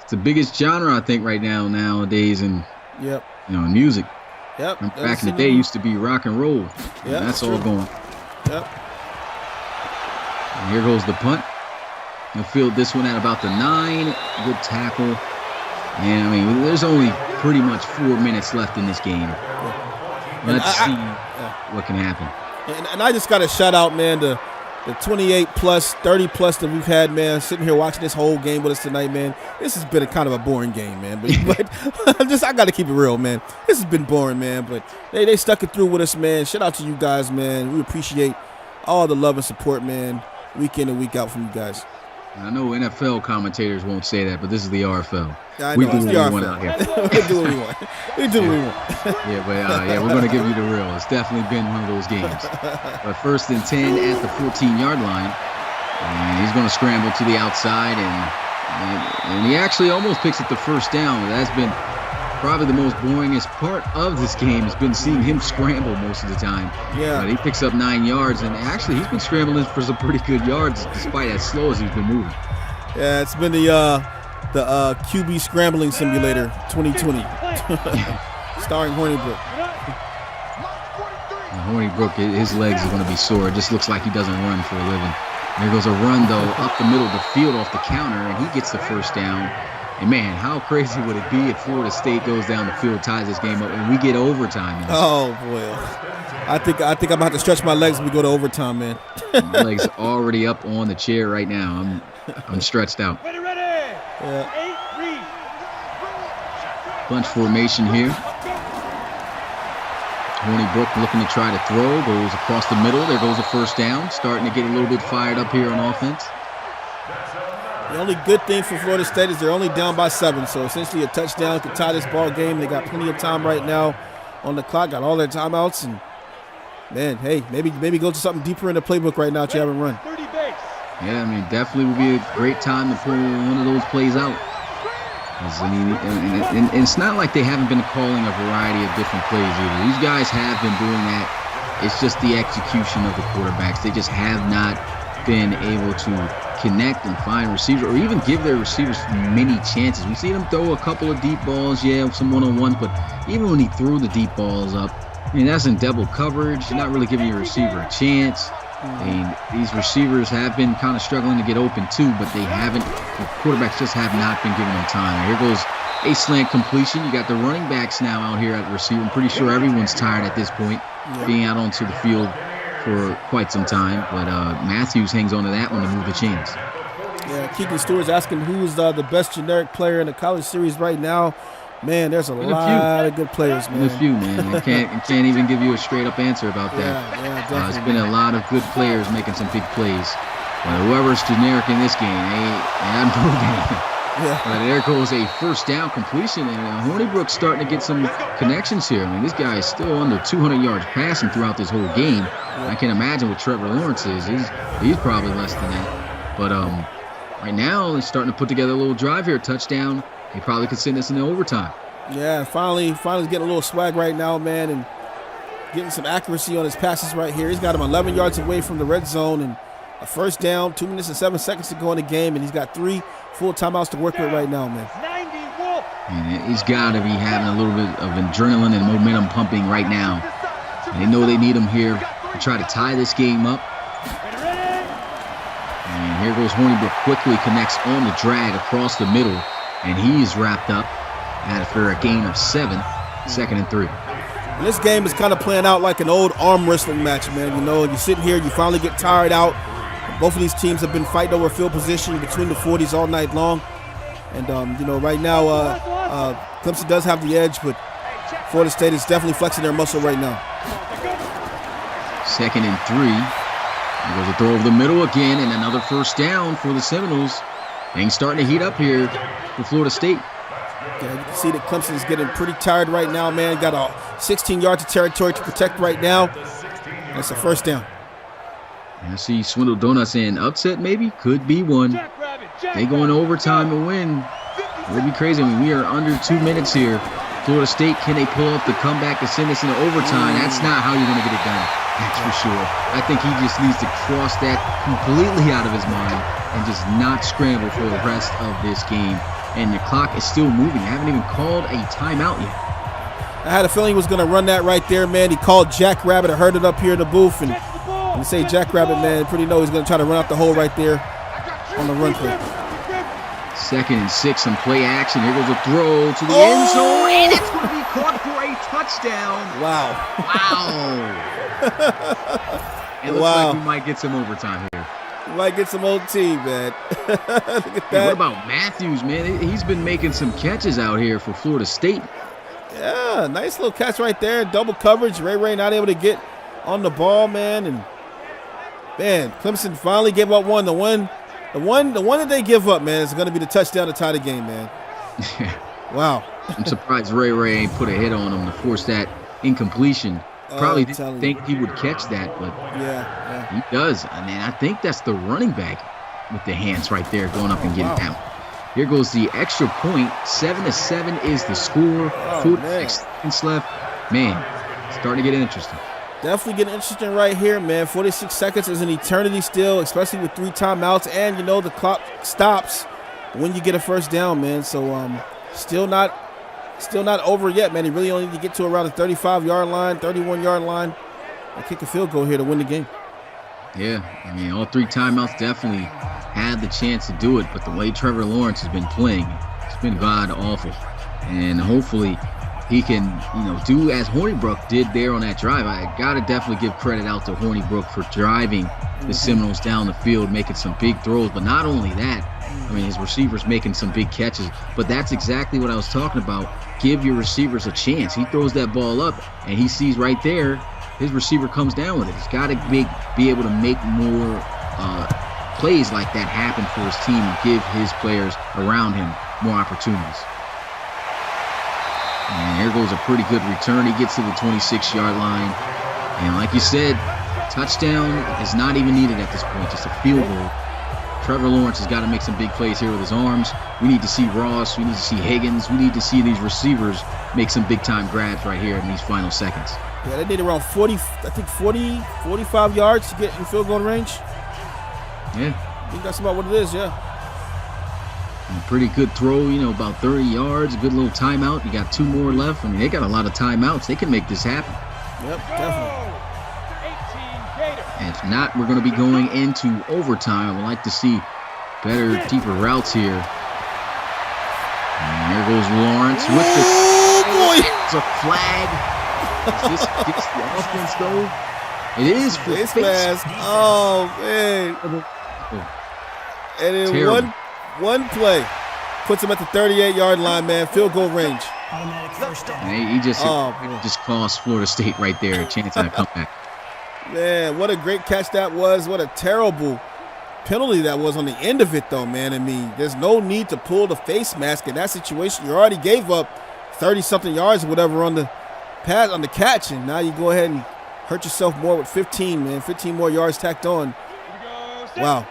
It's the biggest genre I think right nowadays in Yep. Music. Yep. Back in the day, it used to be rock and roll. Yeah, that's all true. gone. Yep. And here goes the punt. He'll field this one at about the 9. Good tackle. And I mean, there's only pretty much 4 minutes left in this game. Yeah. Let's see what can happen. And I just got to shout out, man, the 28 plus, 30 plus that we've had, man, sitting here watching this whole game with us tonight, man. This has been a kind of a boring game, man. But I got to keep it real, man. This has been boring, man. But they stuck it through with us, man. Shout out to you guys, man. We appreciate all the love and support, man, week in and week out from you guys. I know NFL commentators won't say that, but this is the RFL. Yeah, I we know. do It's what the we want RFL. out here. We do what we want. We do what we want. Yeah, but yeah, we're going to give you the real. It's definitely been one of those games. But 1st and 10 at the 14-yard line. And he's going to scramble to the outside. And he actually almost picks up the 1st down. But that's been probably the most boringest part of this game has been seeing him scramble most of the time. Yeah. But he picks up 9 yards. And actually, he's been scrambling for some pretty good yards despite as slow as he's been moving. Yeah, it's been the QB Scrambling Simulator 2020, starring Hornibrook. Hornibrook, his legs are going to be sore. It just looks like he doesn't run for a living. There goes a run, though, up the middle of the field off the counter, and he gets the 1st down. And, man, how crazy would it be if Florida State goes down the field, ties this game up, and we get overtime? Oh, boy. I think I'm going to have to stretch my legs when we go to overtime, man. My legs are already up on the chair right now. I'm stretched out. Ready. Yeah. 8, read. Bunch formation here. Hornibrook looking to try to throw, goes across the middle. There goes a 1st down. Starting to get a little bit fired up here on offense. The only good thing for Florida State is they're only down by 7, so essentially a touchdown could tie this ball game. They got plenty of time right now on the clock, got all their timeouts, and man, hey, maybe go to something deeper in the playbook right now that you haven't run. 30 base. Yeah, I mean, definitely would be a great time to pull one of those plays out. And it's not like they haven't been calling a variety of different plays either. These guys have been doing that. It's just the execution of the quarterbacks. They just have not been able to connect and find receivers or even give their receivers many chances. We see them throw a couple of deep balls, some one-on-ones, but even when he threw the deep balls up, I mean, that's in double coverage. You're not really giving your receiver a chance. I mean, these receivers have been kind of struggling to get open too, but the quarterbacks just have not been giving them time. Here goes a slant completion. You got the running backs now out here at receiver. I'm pretty sure everyone's tired at this point, being out onto the field for quite some time. But Matthews hangs on to that one to move the chains. Yeah, Keegan Stewart's asking who's the best generic player in the college series right now. Man, there's a lot of good players, man. A few, man. I can't even give you a straight-up answer about that. Yeah, definitely. It's been a lot of good players making some big plays. But whoever's generic in this game, they haven't proven it. Yeah. But there goes a 1st down completion, and Hornibrook's starting to get some connections here. I mean, this guy is still under 200 yards passing throughout this whole game. I can imagine what Trevor Lawrence is. He's probably less than that. But right now, they're starting to put together a little drive here, touchdown. He probably could send us into overtime. Yeah, finally getting a little swag right now, man, and getting some accuracy on his passes right here. He's got him 11 yards away from the red zone and a 1st down, 2 minutes and 7 seconds to go in the game, and he's got 3 full timeouts to work with right now, man. 90 Wolf. And he's got to be having a little bit of adrenaline and momentum pumping right now. And they know they need him here to try to tie this game up. And here goes Hornibrook, quickly connects on the drag across the middle. And he's wrapped up after a gain of 7, 2nd and 3. And this game is kind of playing out like an old arm wrestling match, man. You know, you're sitting here, you finally get tired out. Both of these teams have been fighting over field position between the 40s all night long. And, you know, right now, Clemson does have the edge, but Florida State is definitely flexing their muscle right now. 2nd and 3. There goes a throw over the middle again, and another first down for the Seminoles. Things starting to heat up here for Florida State. Yeah, you can see that Clemson is getting pretty tired right now, man. Got a 16 yards of territory to protect right now. That's a first down. I see Swindle Donut saying upset maybe. Could be one. They go in overtime and win. It would be crazy. I mean, we are under 2 minutes here. Florida State, can they pull off the comeback and send us into overtime? That's not how you're going to get it done. That's for sure. I think he just needs to cross that completely out of his mind and just not scramble for the rest of this game. And the clock is still moving. I haven't even called a timeout yet. I had a feeling he was going to run that right there, man. He called Jack Rabbit. I heard it up here in the booth. And when you say Jack Rabbit, man, pretty know he's going to try to run out the hole right there on the run play. 2nd and 6, some play action. Here goes a throw to the end zone, and it's going to be caught for a touchdown. Wow. It looks like we might get some overtime here. We might get some OT, man. Look at that. Hey, what about Matthews, man? He's been making some catches out here for Florida State. Yeah, nice little catch right there. Double coverage. Ray not able to get on the ball, man. And, man, Clemson finally gave up one. The one that they give up, man, is going to be the touchdown to tie the game, man. Wow. I'm surprised Ray ain't put a hit on him to force that incompletion. Probably didn't think he would catch that, but yeah, he does. I mean, I think that's the running back with the hands right there going up and getting down. Here goes the extra point. 7-7 is the score. 46 seconds left. Man, it's starting to get interesting. Definitely getting interesting right here, man. 46 seconds is an eternity still, especially with 3 timeouts. And, you know, the clock stops when you get a first down, man. So, still not over yet, man. He really only need to get to around the 35-yard line, 31-yard line, and kick a field goal here to win the game. Yeah, I mean, all 3 timeouts definitely had the chance to do it, but the way Trevor Lawrence has been playing, it's been god-awful. And hopefully he can, you know, do as Hornibrook did there on that drive. I got to definitely give credit out to Hornibrook for driving the Seminoles down the field, making some big throws. But not only that, I mean, his receivers making some big catches. But that's exactly what I was talking about. Give your receivers a chance. He throws that ball up, and he sees right there his receiver comes down with it. He's got to be able to make more plays like that happen for his team and give his players around him more opportunities. And here goes a pretty good return. He gets to the 26-yard line. And like you said, touchdown is not even needed at this point, just a field goal. Trevor Lawrence has got to make some big plays here with his arms. We need to see Ross. We need to see Higgins. We need to see these receivers make some big-time grabs right here in these final seconds. Yeah, they need around 45 yards to get in field goal range. Yeah. I think that's about what it is, yeah. A pretty good throw, you know, about 30 yards, a good little timeout. You got 2 more left. I mean, they got a lot of timeouts. They can make this happen. Yep, definitely. And if not, we're going to be going into overtime. I would like to see better, deeper routes here. And there goes Lawrence with the... Oh, boy! It's a flag. Is this against the offense, though? It is for face mask. Oh, man. And in one play puts him at the 38-yard line, man. Field goal range. And he just cost Florida State right there a chance at a comeback. Man, what a great catch that was. What a terrible penalty that was on the end of it, though, man. I mean, there's no need to pull the face mask in that situation. You already gave up 30-something yards or whatever on the pass, on the catch, and now you go ahead and hurt yourself more with 15, man. 15 more yards tacked on. Wow.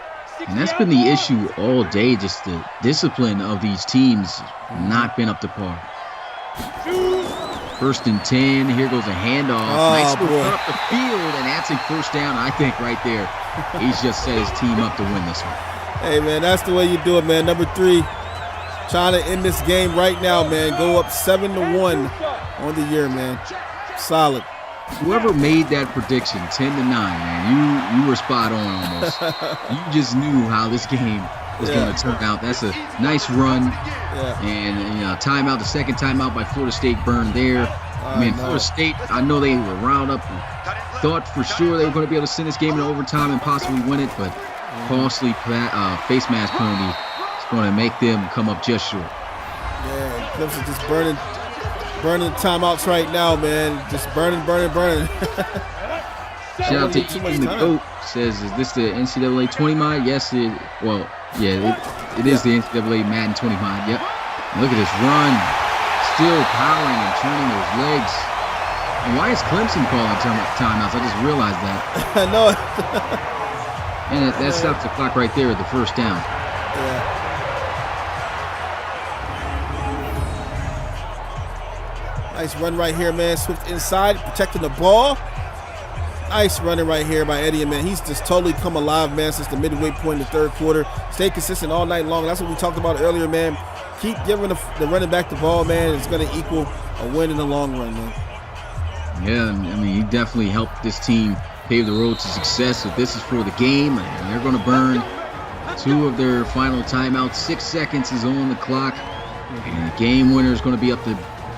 And that's been the issue all day, just the discipline of these teams not been up to par. 1st and 10. Here goes a handoff. Nice little cut up the field, and that's a first down, I think, right there. He's just set his team up to win this one. Hey, man, that's the way you do it, man. Number 3, trying to end this game right now, man. Go up 7-1 on the year, man. Solid. whoever made that prediction, 10-9, man, you were spot on almost. You just knew how this game was going to turn out. That's a nice run. Yeah. And timeout, the second timeout by Florida State burned there. Florida State, I know they were riled up and thought for sure they were going to be able to send this game into overtime and possibly win it, but costly face mask penalty is going to make them come up just short. Yeah, Clemson just burning the timeouts right now, man. Just burning. Shout out to Ethan the GOAT. Says, is this the NCAA 20 mod? Yes, it is the NCAA Madden 20 mod. Yep. And look at this run. Still powering and turning those legs. And why is Clemson calling timeouts? I just realized that. I know. And that stops the clock right there at the first down. Yeah. Nice run right here, man. Swift inside, protecting the ball. Nice running right here by Eddie, man. He's just totally come alive, man, since the midway point in the third quarter. Stay consistent all night long. That's what we talked about earlier, man. Keep giving the running back the ball, man. It's going to equal a win in the long run, man. Yeah, I mean, he definitely helped this team pave the road to success. So this is for the game, and they're going to burn 2 of their final timeouts. 6 seconds is on the clock, and the game winner is going to be up to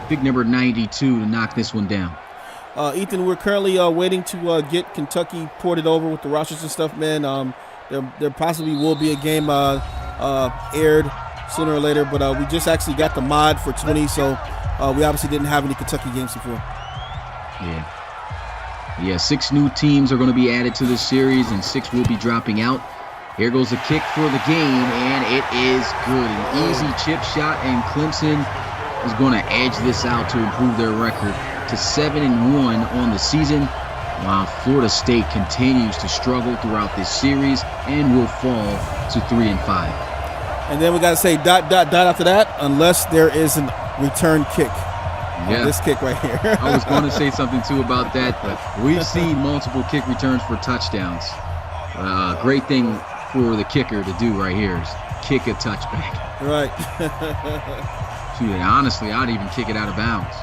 big number 92 to knock this one down. Ethan, we're currently waiting to get Kentucky ported over with the rosters and stuff, man. There possibly will be a game aired sooner or later, but we just actually got the mod for 20, so we obviously didn't have any Kentucky games before. Yeah, 6 new teams are going to be added to this series, and 6 will be dropping out. Here goes the kick for the game, and it is good. An easy chip shot, and Clemson is going to edge this out to improve their record to 7-1 on the season, while Florida State continues to struggle throughout this series and will fall to 3-5. And then we got to say ... after that, unless there is a return kick. Yeah, this kick right here. I was going to say something too about that, but we've seen multiple kick returns for touchdowns. Great thing for the kicker to do right here is kick a touchback. Right. Shoot, honestly, I'd even kick it out of bounds.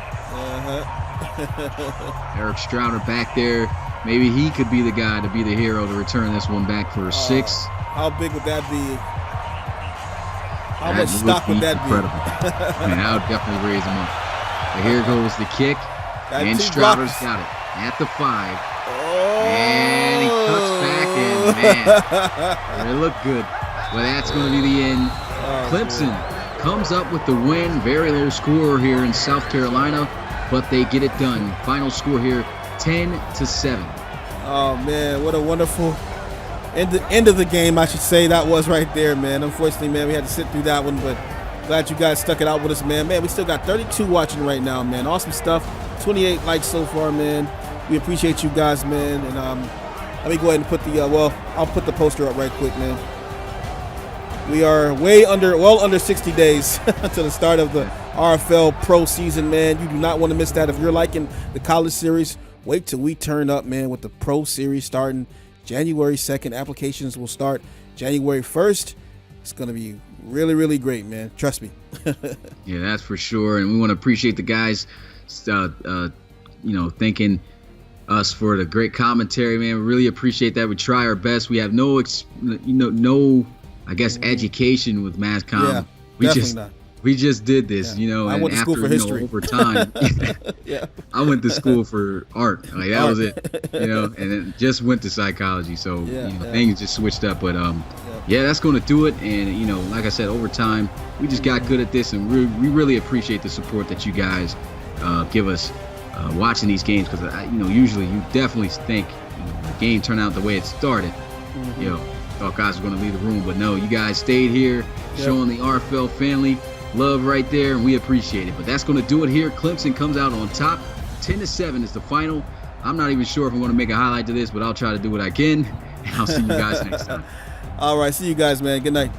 Eric Strouder back there. Maybe he could be the guy to be the hero to return this one back for 6. How big would that be? How much stock would that be? Man, that would definitely raise him up. But here goes the kick. And Strouder's got it at the 5. And he cuts back, and man, it looked good. But that's going to be the end. Clemson comes up with the win. Very low score here in South Carolina, but they get it done. Final score here, 10-7. Oh man, what a wonderful end of the game, I should say, that was right there, man. Unfortunately, man, we had to sit through that one, but glad you guys stuck it out with us, man. Man, we still got 32 watching right now, man. Awesome stuff. 28 likes so far, man. We appreciate you guys, man. And let me go ahead and put the I'll put the poster up right quick, man. We are well under 60 days to the start of the RFL Pro season, man. You do not want to miss that. If you're liking the college series, wait till we turn up, man, with the Pro series starting January 2nd. Applications will start January 1st. It's going to be really, really great, man. Trust me. Yeah, that's for sure. And we want to appreciate the guys, thanking us for the great commentary, man. We really appreciate that. We try our best. We have no education with mass comm. Yeah, we just did this, I and went to school for history. Over time, yeah. I went to school for art. Like that was it, and then just went to psychology. So things just switched up. But that's going to do it. And like I said, over time, we just got good at this, and we really appreciate the support that you guys give us watching these games. Because usually you definitely think the game turned out the way it started. Thought guys were going to leave the room, but no, you guys stayed here, showing the RFL family love right there, and we appreciate it. But that's going to do it here. Clemson comes out on top. 10-7 is the final. I'm not even sure if I'm going to make a highlight to this, but I'll try to do what I can, and I'll see you guys next time. All right, see you guys, man. Good night.